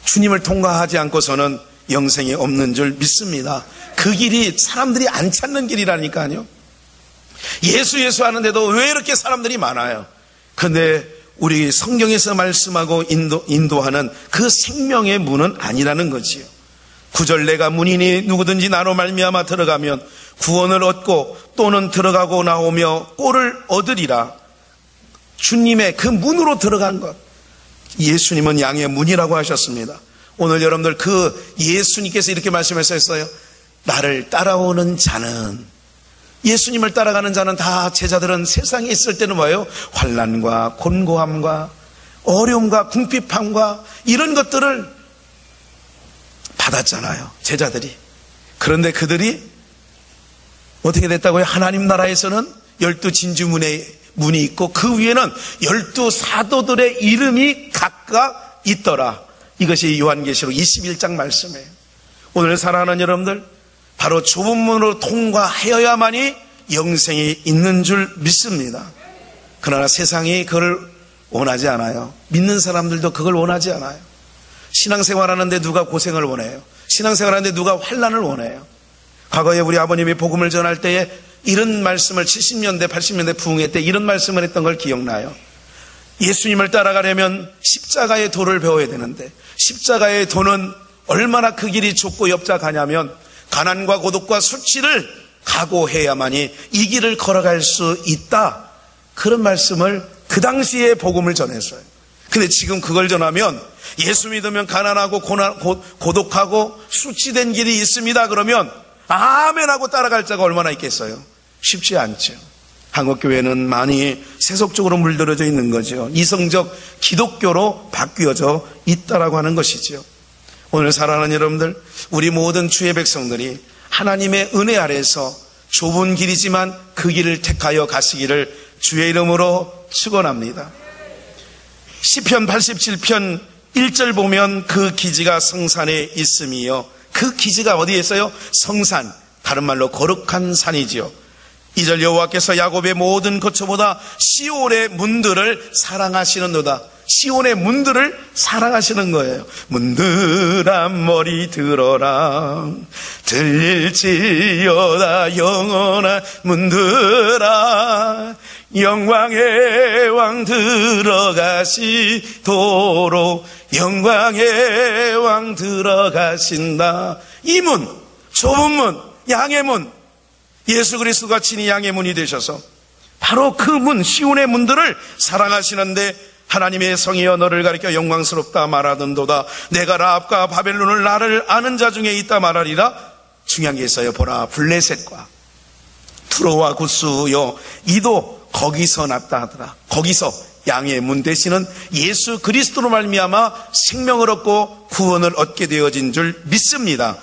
주님을 통과하지 않고서는 영생이 없는 줄 믿습니다. 그 길이 사람들이 안 찾는 길이라니까요. 예수 하는데도 왜 이렇게 사람들이 많아요? 그런데 우리 성경에서 말씀하고 인도하는 그 생명의 문은 아니라는 거지요. 9절 내가 문이니 누구든지 나로 말미암아 들어가면 구원을 얻고 또는 들어가고 나오며 꼴을 얻으리라. 주님의 그 문으로 들어간 것, 예수님은 양의 문이라고 하셨습니다. 오늘 여러분들 그 예수님께서 이렇게 말씀하셨어요. 나를 따라오는 자는, 예수님을 따라가는 자는 다 제자들은 세상에 있을 때는 뭐예요? 환난과 곤고함과 어려움과 궁핍함과 이런 것들을 받았잖아요, 제자들이. 그런데 그들이 어떻게 됐다고요? 하나님 나라에서는 12진주문의 문이 있고 그 위에는 12사도들의 이름이 각각 있더라. 이것이 요한계시록 21장 말씀이에요. 오늘 사랑하는 여러분들, 바로 좁은 문으로 통과하여야만이 영생이 있는 줄 믿습니다. 그러나 세상이 그걸 원하지 않아요. 믿는 사람들도 그걸 원하지 않아요. 신앙생활하는데 누가 고생을 원해요? 신앙생활하는데 누가 환난을 원해요? 과거에 우리 아버님이 복음을 전할 때에 이런 말씀을 70년대 80년대 부흥회 때 이런 말씀을 했던 걸 기억나요. 예수님을 따라가려면 십자가의 도를 배워야 되는데 십자가의 도는 얼마나 그 길이 좁고 엽작하냐면 가난과 고독과 수치를 각오해야만이 이 길을 걸어갈 수 있다. 그런 말씀을 그 당시에 복음을 전했어요. 근데 지금 그걸 전하면 예수 믿으면 가난하고 고독하고 수치된 길이 있습니다. 그러면 아멘하고 따라갈 자가 얼마나 있겠어요? 쉽지 않죠. 한국교회는 많이 세속적으로 물들어져 있는 거죠. 이성적 기독교로 바뀌어져 있다라고 하는 것이죠. 오늘 사랑하는 여러분들, 우리 모든 주의 백성들이 하나님의 은혜 아래서 좁은 길이지만 그 길을 택하여 가시기를 주의 이름으로 축원합니다. 시편 87편 1절 보면 그 기지가 성산에 있음이요. 그 기지가 어디에 있어요? 성산, 다른 말로 거룩한 산이지요. 2절 여호와께서 야곱의 모든 거처보다 시온의 문들을 사랑하시는도다. 시온의 문들을 사랑하시는 거예요. 문들아 머리 들어라, 들릴지어다 영원한 문들아, 영광의 왕 들어가시도록, 영광의 왕 들어가신다. 이 문, 좁은 문, 양의 문, 예수 그리스도가 친히 양의 문이 되셔서 바로 그 문, 시온의 문들을 사랑하시는데 하나님의 성이여 너를 가리켜 영광스럽다 말하던도다. 내가 라합과 바벨론을 나를 아는 자 중에 있다 말하리라. 중요한 게 있어요. 보라, 블레셋과 투로와 구스요 이도 거기서 났다 하더라. 거기서 양의 문 되시는 예수 그리스도로 말미암아 생명을 얻고 구원을 얻게 되어진 줄 믿습니다.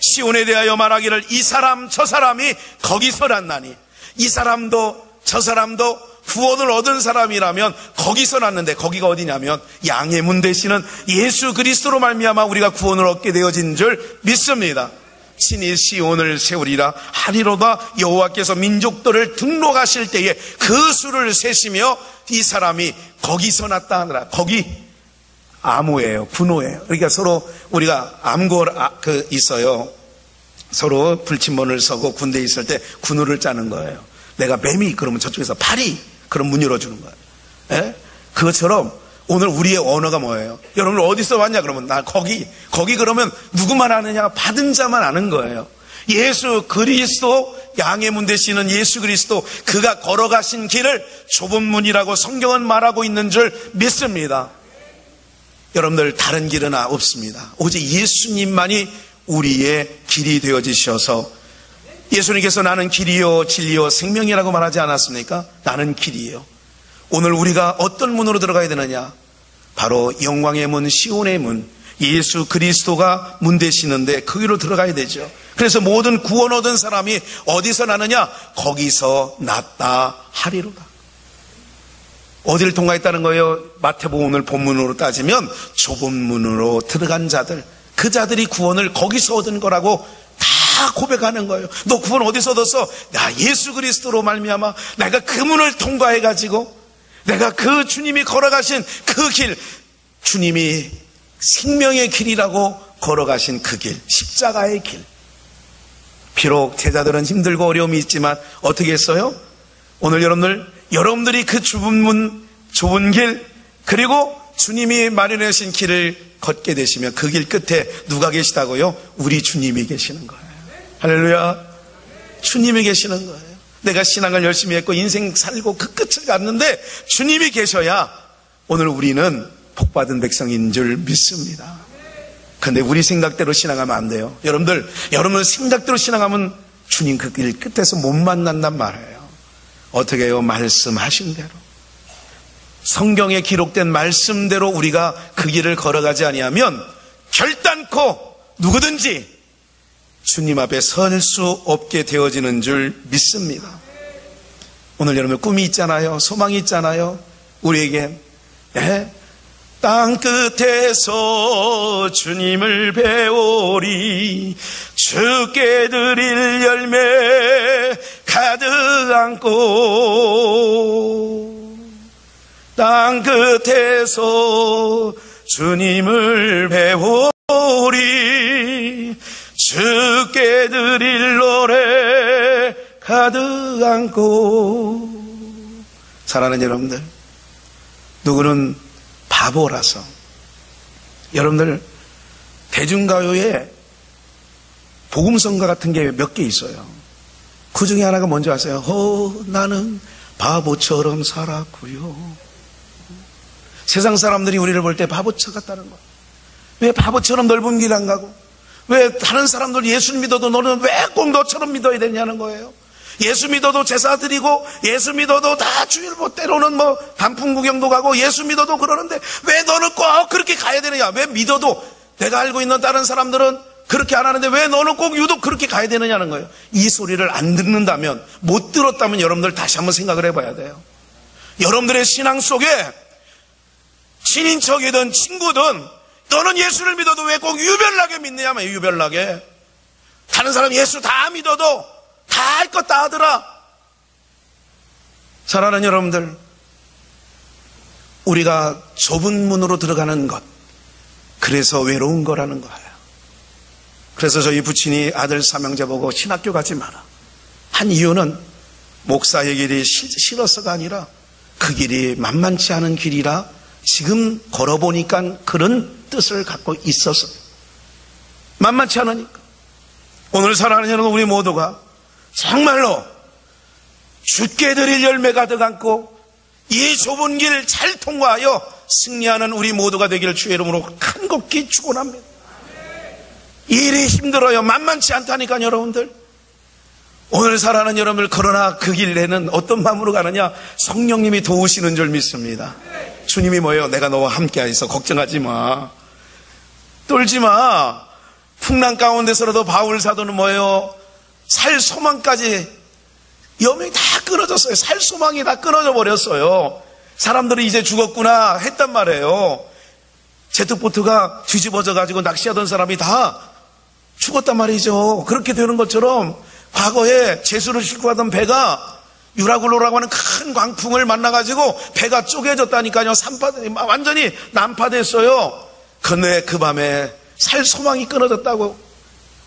시온에 대하여 말하기를 이 사람 저 사람이 거기서 났나니, 이 사람도 저 사람도 구원을 얻은 사람이라면 거기서 났는데, 거기가 어디냐면 양의 문 되시는 예수 그리스도로 말미암아 우리가 구원을 얻게 되어진 줄 믿습니다. 친히 시온을 세우리라 하리로다. 여호와께서 민족들을 등록하실 때에 그 수를 세시며 이 사람이 거기서 났다 하느라. 거기 암호예요, 분호예요. 그러니까 서로 우리가 암고 있어요. 서로 불침번을 서고 군대에 있을 때 군호를 짜는 거예요. 내가 매미 그러면 저쪽에서 파리 그럼 문 열어주는 거예요. 예? 그것처럼 오늘 우리의 언어가 뭐예요? 여러분 어디서 왔냐 그러면 나 거기 그러면 누구만 아느냐? 받은 자만 아는 거예요. 예수 그리스도, 양의 문 되시는 예수 그리스도, 그가 걸어가신 길을 좁은 문이라고 성경은 말하고 있는 줄 믿습니다. 여러분들 다른 길은 없습니다. 오직 예수님만이 우리의 길이 되어지셔서, 예수님께서 나는 길이요 진리요 생명이라고 말하지 않았습니까? 나는 길이요. 오늘 우리가 어떤 문으로 들어가야 되느냐? 바로 영광의 문, 시온의 문, 예수 그리스도가 문 되시는데 거기로 들어가야 되죠. 그래서 모든 구원 얻은 사람이 어디서 나느냐? 거기서 났다 하리로다. 어디를 통과했다는 거예요? 마태복음 오늘 본문으로 따지면 좁은 문으로 들어간 자들, 그 자들이 구원을 거기서 얻은 거라고 다 고백하는 거예요. 너 구원 어디서 얻었어? 나 예수 그리스도로 말미암아 내가 그 문을 통과해가지고, 내가 그 주님이 걸어가신 그 길, 주님이 생명의 길이라고 걸어가신 그 길, 십자가의 길. 비록 제자들은 힘들고 어려움이 있지만 어떻게 했어요? 오늘 여러분들이 그 좁은 문, 좁은 길, 그리고 주님이 마련해 주신 길을 걷게 되시면 그 길 끝에 누가 계시다고요? 우리 주님이 계시는 거예요. 할렐루야. 주님이 계시는 거예요. 내가 신앙을 열심히 했고 인생 살고 그 끝을 갔는데 주님이 계셔야 오늘 우리는 복받은 백성인 줄 믿습니다. 그런데 우리 생각대로 신앙하면 안 돼요. 여러분 생각대로 신앙하면 주님 그 길 끝에서 못 만난단 말이에요. 어떻게 해요? 말씀하신 대로, 성경에 기록된 말씀대로 우리가 그 길을 걸어가지 아니하면 결단코 누구든지 주님 앞에 설 수 없게 되어지는 줄 믿습니다. 오늘 여러분 꿈이 있잖아요. 소망이 있잖아요. 우리에게 땅 끝에서 주님을 배우리, 주께 드릴 열매 가득 안고, 땅 끝에서 주님을 배우리, 주께 드릴 노래 가득 안고. 사랑하는 여러분들, 누구는 바보라서, 여러분들 대중가요에 복음성가 같은 게 몇 개 있어요. 그 중에 하나가 뭔지 아세요? 나는 바보처럼 살았고요. 세상 사람들이 우리를 볼 때 바보처 같다는 거예요. 왜 바보처럼 넓은 길 안 가고, 왜 다른 사람들 예수 믿어도 너는 왜 꼭 너처럼 믿어야 되냐는 거예요. 예수 믿어도 제사 드리고, 예수 믿어도 다 주일보, 때로는 단풍 구경도 가고, 예수 믿어도 그러는데 왜 너는 꼭 그렇게 가야 되느냐? 왜 믿어도 내가 알고 있는 다른 사람들은 그렇게 안 하는데 왜 너는 꼭 유독 그렇게 가야 되느냐는 거예요. 이 소리를 안 듣는다면, 못 들었다면 여러분들 다시 한번 생각을 해봐야 돼요. 여러분들의 신앙 속에 친인척이든 친구든 너는 예수를 믿어도 왜 꼭 유별나게 믿느냐면, 유별나게. 다른 사람 예수 다 믿어도 다 할 것 다 하더라. 사랑하는 여러분들, 우리가 좁은 문으로 들어가는 것, 그래서 외로운 거라는 거예요. 그래서 저희 부친이 아들 삼형제 보고 신학교 가지 마라 한 이유는 목사의 길이 싫어서가 아니라 그 길이 만만치 않은 길이라 지금 걸어보니까 그런 뜻을 갖고 있어서, 만만치 않으니까. 오늘 사랑하는 여러분, 우리 모두가 정말로 주께 드릴 열매 가득 안고 이 좁은 길 잘 통과하여 승리하는 우리 모두가 되기를 주의 이름으로 간곡히 축원합니다. 이 일이 힘들어요. 만만치 않다니까 여러분들. 오늘 사랑하는 여러분들, 그러나 그 길에는 어떤 마음으로 가느냐? 성령님이 도우시는 줄 믿습니다. 주님이 뭐예요? 내가 너와 함께 있어. 걱정하지 마. 떨지 마. 풍랑 가운데서라도 바울 사도는 뭐예요? 살 소망까지, 여명이 다 끊어졌어요. 살 소망이 다 끊어져 버렸어요. 사람들이 이제 죽었구나 했단 말이에요. 제트보트가 뒤집어져 가지고 낚시하던 사람이 다 죽었단 말이죠. 그렇게 되는 것처럼 과거에 제수를 싣고 가던 배가 유라굴로라고 하는 큰 광풍을 만나가지고 배가 쪼개졌다니까요. 완전히 난파됐어요. 그런데 그 밤에 살 소망이 끊어졌다고.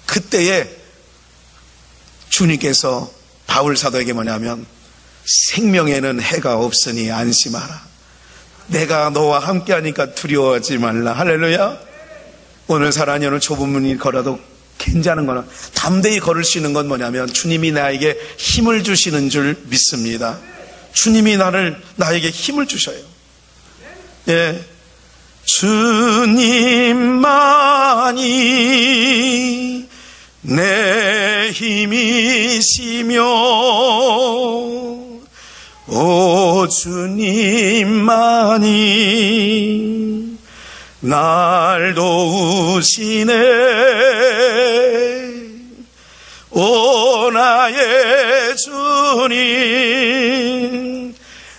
그때에 주님께서 바울 사도에게 뭐냐면, 생명에는 해가 없으니 안심하라. 내가 너와 함께하니까 두려워하지 말라. 할렐루야. 오늘 사랑하는 좁은 문이 걸어도 괜찮은 거는, 담대히 걸을 수 있는 건 뭐냐면 주님이 나에게 힘을 주시는 줄 믿습니다. 주님이 나에게 힘을 주셔요. 예, 주님만이 내 힘이시며 오 주님만이 날 도우시네. 오 나의 주님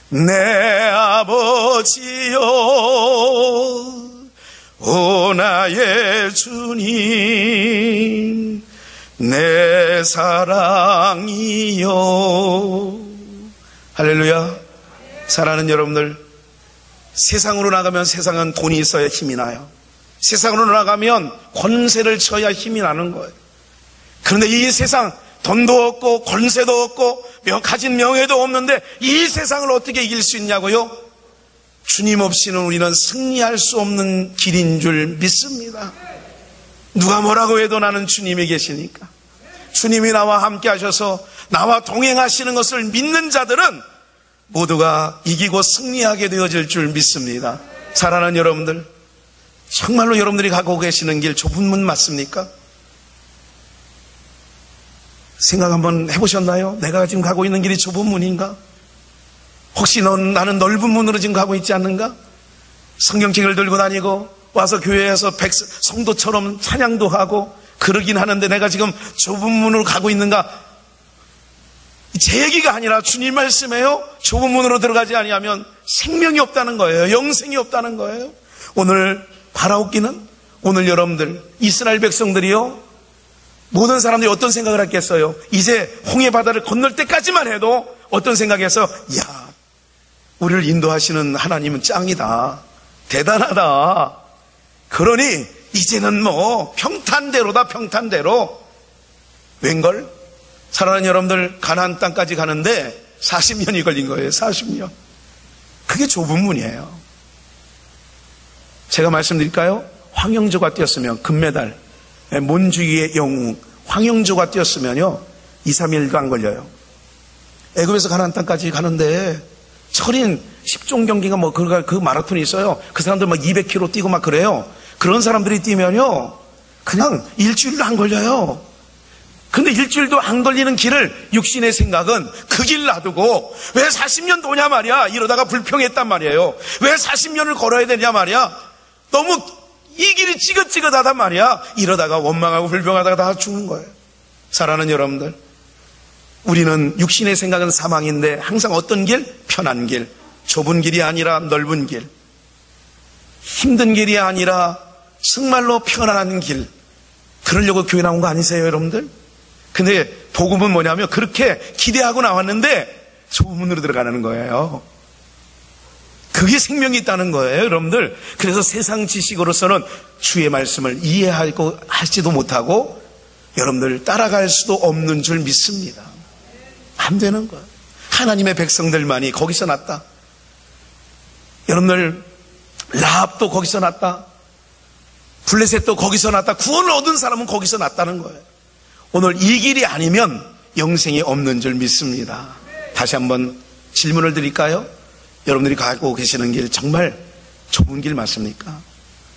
내 아버지여 오 나의 주님 내 사랑이여. 할렐루야. 사랑하는 여러분들, 세상으로 나가면 세상은 돈이 있어야 힘이 나요. 세상으로 나가면 권세를 쳐야 힘이 나는 거예요. 그런데 이 세상 돈도 없고 권세도 없고 가진 명예도 없는데 이 세상을 어떻게 이길 수 있냐고요? 주님 없이는 우리는 승리할 수 없는 길인 줄 믿습니다. 누가 뭐라고 해도 나는 주님이 계시니까, 주님이 나와 함께 하셔서 나와 동행하시는 것을 믿는 자들은 모두가 이기고 승리하게 되어질 줄 믿습니다. 사랑하는 여러분들, 정말로 여러분들이 가고 계시는 길 좁은 문 맞습니까? 생각 한번 해보셨나요? 내가 지금 가고 있는 길이 좁은 문인가? 혹시 나는 넓은 문으로 지금 가고 있지 않는가? 성경책을 들고 다니고 와서 교회에서 성도처럼 찬양도 하고 그러긴 하는데 내가 지금 좁은 문으로 가고 있는가? 제 얘기가 아니라 주님 말씀이에요. 좁은 문으로 들어가지 아니하면 생명이 없다는 거예요. 영생이 없다는 거예요. 오늘 바라옵기는, 오늘 여러분들 이스라엘 백성들이요, 모든 사람들이 어떤 생각을 했겠어요? 이제 홍해 바다를 건널 때까지만 해도 어떤 생각에서, 야, 우리를 인도하시는 하나님은 짱이다, 대단하다. 그러니 이제는 뭐 평탄대로다, 평탄대로. 웬걸? 사랑하는 여러분들, 가나안 땅까지 가는데 40년이 걸린 거예요. 40년. 그게 좁은 문이에요. 제가 말씀드릴까요? 황영조가 뛰었으면 금메달, 몬주기의 영웅 황영조가 뛰었으면요 2, 3일도 안 걸려요. 애굽에서 가나안 땅까지 가는데 철인 10종 경기가 뭐 그 마라톤이 있어요. 그 사람들 막 200km 뛰고 막 그래요. 그런 사람들이 뛰면요 그냥 일주일도 안 걸려요. 근데 일주일도 안 걸리는 길을 육신의 생각은 그 길 놔두고 왜 40년 도냐 말이야. 이러다가 불평했단 말이에요. 왜 40년을 걸어야 되냐 말이야. 너무 이 길이 찌긋찌긋하단 말이야. 이러다가 원망하고 불평하다가 다 죽는 거예요. 사랑하는 여러분들, 우리는 육신의 생각은 사망인데 항상 어떤 길? 편한 길, 좁은 길이 아니라 넓은 길, 힘든 길이 아니라 정말로 편안한 길, 그러려고 교회 나온 거 아니세요 여러분들? 근데 복음은 뭐냐면 그렇게 기대하고 나왔는데 좁은 문으로 들어가는 거예요. 그게 생명이 있다는 거예요 여러분들. 그래서 세상 지식으로서는 주의 말씀을 이해하고 하지도 못하고 여러분들 따라갈 수도 없는 줄 믿습니다. 안 되는 거예요. 하나님의 백성들만이 거기서 났다. 여러분들, 라합도 거기서 났다. 블레셋도 거기서 났다. 구원을 얻은 사람은 거기서 났다는 거예요. 오늘 이 길이 아니면 영생이 없는 줄 믿습니다. 다시 한번 질문을 드릴까요? 여러분들이 가고 계시는 길 정말 좁은 길 맞습니까?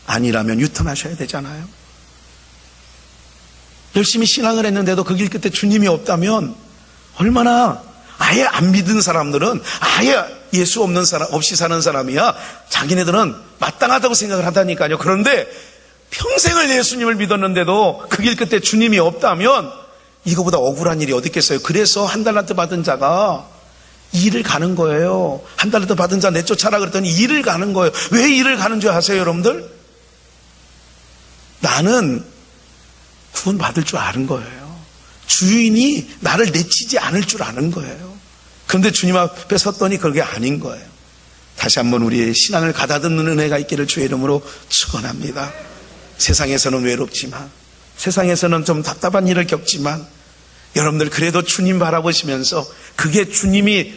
아니라면 유턴하셔야 되잖아요. 열심히 신앙을 했는데도 그 길 끝에 주님이 없다면 얼마나, 아예 안 믿은 사람들은 아예 예수 없는 사람, 없이 사는 사람이야 자기네들은 마땅하다고 생각을 한다니까요. 그런데 평생을 예수님을 믿었는데도 그 길 끝에 주님이 없다면 이거보다 억울한 일이 어디 있겠어요. 그래서 한 달란트 받은 자가 일을 가는 거예요. 한 달란트 받은 자 내쫓아라 그랬더니 일을 가는 거예요. 왜 일을 가는 줄 아세요, 여러분들? 나는 구원받을 줄 아는 거예요. 주인이 나를 내치지 않을 줄 아는 거예요. 그런데 주님 앞에 섰더니 그게 아닌 거예요. 다시 한번 우리의 신앙을 가다듬는 은혜가 있기를 주의 이름으로 축원합니다. 세상에서는 외롭지만, 세상에서는 좀 답답한 일을 겪지만, 여러분들 그래도 주님 바라보시면서 그게 주님이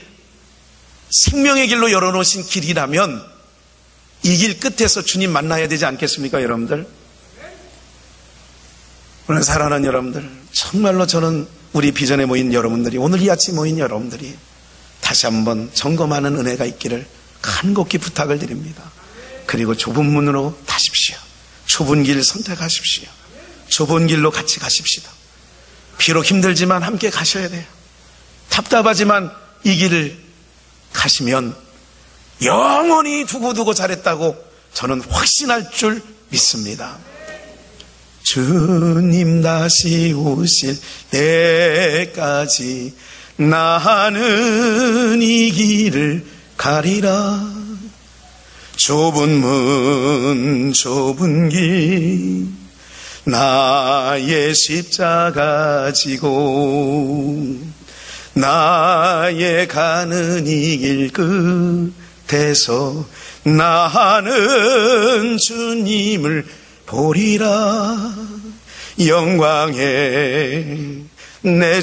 생명의 길로 열어놓으신 길이라면 이 길 끝에서 주님 만나야 되지 않겠습니까, 여러분들? 오늘 사랑하는 여러분들, 정말로 저는 우리 비전에 모인 여러분들이, 오늘 이 아침 모인 여러분들이 다시 한번 점검하는 은혜가 있기를 간곡히 부탁을 드립니다. 그리고 좁은 문으로 가십시오. 좁은 길 선택하십시오. 좁은 길로 같이 가십시다. 비록 힘들지만 함께 가셔야 돼요. 답답하지만 이 길을 가시면 영원히 두고두고 잘했다고 저는 확신할 줄 믿습니다. 주님 다시 오실 때까지 나는 이 길을 가리라. 좁은 문 좁은 길 나의 십자가 지고 나의 가는 이 길 끝에서 나는 주님을 보리라. 영광의 내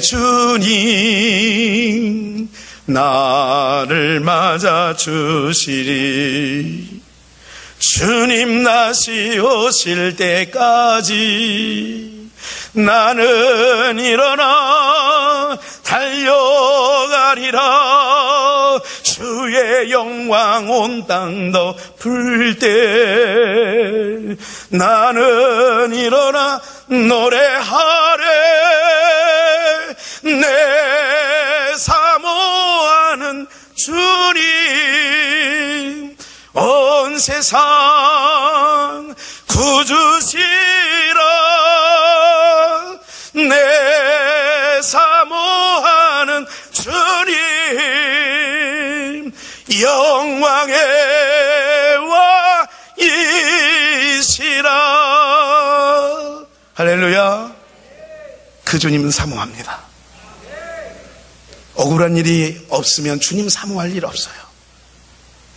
주님 나를 맞아 주시리. 주님 다시 오실 때까지 나는 일어나 달려가리라. 주의 영광 온 땅 덮을 때 나는 일어나 노래하래. 내 사모하는 주님 온 세상 구주시라. 내 사모하는 주님 영광의 왕이시라. 할렐루야. 그 주님은 사모합니다. 억울한 일이 없으면 주님 사모할 일 없어요.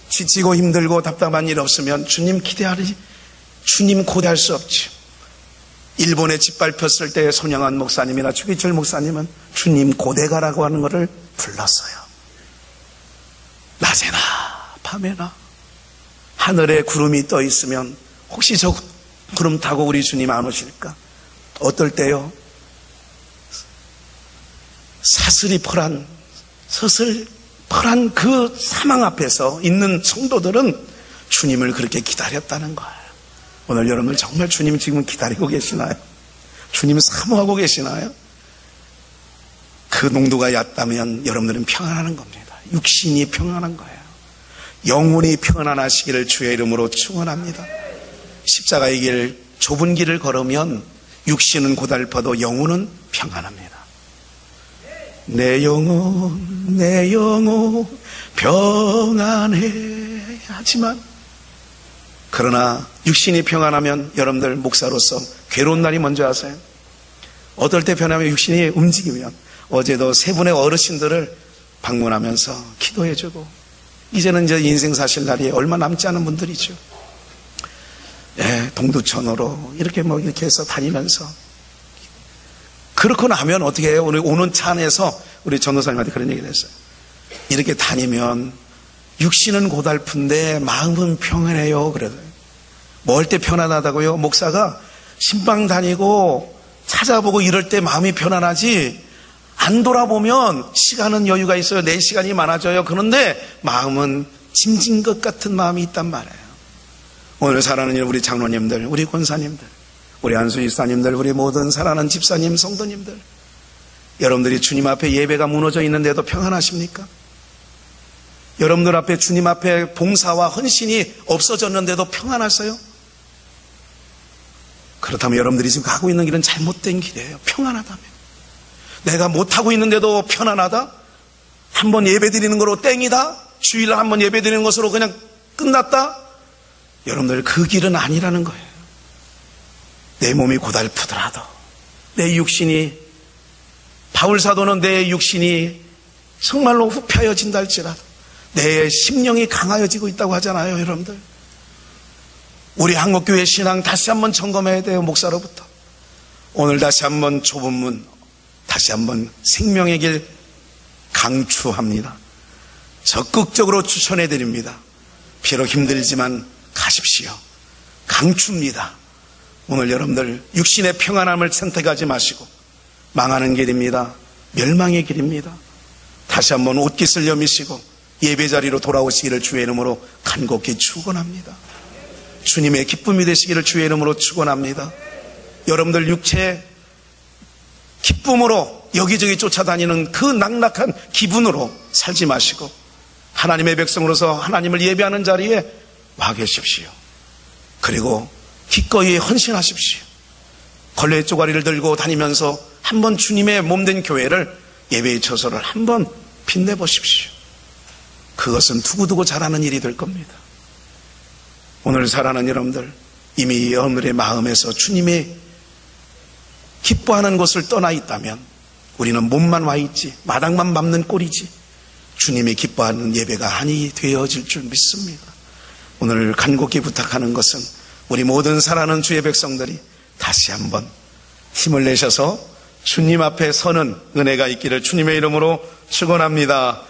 지치고 힘들고 답답한 일 없으면 주님 기대하리, 주님 고대할 수 없지. 일본에 짓밟혔을 때 손영한 목사님이나 추기철 목사님은 주님 고대가라고 하는 것을 불렀어요. 낮에나 밤에나 하늘에 구름이 떠 있으면 혹시 저 구름 타고 우리 주님 안 오실까? 어떨 때요? 서슬퍼란 그 사망 앞에서 있는 성도들은 주님을 그렇게 기다렸다는 거예요. 오늘 여러분 정말 주님 지금 기다리고 계시나요? 주님 사모하고 계시나요? 그 농도가 얕다면 여러분들은 평안하는 겁니다. 육신이 평안한 거예요. 영혼이 평안하시기를 주의 이름으로 축원합니다. 십자가의 길, 좁은 길을 걸으면 육신은 고달퍼도 영혼은 평안합니다. 내 영혼 평안해. 하지만 그러나 육신이 평안하면 여러분들 목사로서 괴로운 날이 뭔지 아세요? 어떨 때 변하면 육신이 움직이면 어제도 세 분의 어르신들을 방문하면서 기도해주고 이제는 이제 인생 사실 날이 얼마 남지 않은 분들이죠. 예, 동두천으로 이렇게 해서 다니면서 그렇고 나면 어떻게 해요? 우리 오는 차 안에서 우리 전도사님한테 그런 얘기를 했어요. 이렇게 다니면 육신은 고달픈데 마음은 평안해요. 그래서 뭘 때 편안하다고요? 목사가 신방 다니고 찾아보고 이럴 때 마음이 편안하지 안 돌아보면 시간은 여유가 있어요. 내 시간이 많아져요. 그런데 마음은 짐진 것 같은 마음이 있단 말이에요. 오늘 사랑하는 우리 장로님들, 우리 권사님들, 우리 안수 집사님들, 우리 모든 사랑하는 집사님, 성도님들, 여러분들이 주님 앞에 예배가 무너져 있는데도 평안하십니까? 여러분들 앞에 주님 앞에 봉사와 헌신이 없어졌는데도 평안하세요? 그렇다면 여러분들이 지금 가고 있는 길은 잘못된 길이에요. 평안하다면. 내가 못하고 있는데도 편안하다? 한번 예배 드리는 거로 땡이다? 주일날 한번 예배 드리는 것으로 그냥 끝났다? 여러분들 그 길은 아니라는 거예요. 내 몸이 고달프더라도, 내 육신이, 바울사도는 내 육신이 정말로 후패해진다 할지라도 내 심령이 강하여지고 있다고 하잖아요. 여러분들, 우리 한국교회 신앙 다시 한번 점검해야 돼요. 목사로부터 오늘 다시 한번 좁은 문, 다시 한번 생명의 길 강추합니다. 적극적으로 추천해 드립니다. 비록 힘들지만 가십시오. 강추입니다. 오늘 여러분들 육신의 평안함을 선택하지 마시고 망하는 길입니다. 멸망의 길입니다. 다시 한번 옷깃을 여미시고 예배 자리로 돌아오시기를 주의 이름으로 간곡히 축원합니다. 주님의 기쁨이 되시기를 주의 이름으로 축원합니다. 여러분들 육체의 기쁨으로 여기저기 쫓아다니는 그 낙락한 기분으로 살지 마시고 하나님의 백성으로서 하나님을 예배하는 자리에 와 계십시오. 그리고 기꺼이 헌신하십시오. 걸레 쪼가리를 들고 다니면서 한번 주님의 몸된 교회를, 예배의 처소를 한번 빛내보십시오. 그것은 두고두고 잘하는 일이 될 겁니다. 오늘 사랑하는 여러분들, 이미 여러분들의 마음에서 주님의 기뻐하는 곳을 떠나 있다면 우리는 몸만 와 있지, 마당만 밟는 꼴이지 주님이 기뻐하는 예배가 아니 되어질 줄 믿습니다. 오늘 간곡히 부탁하는 것은 우리 모든 사랑하는 주의 백성들이 다시 한번 힘을 내셔서 주님 앞에 서는 은혜가 있기를 주님의 이름으로 축원합니다.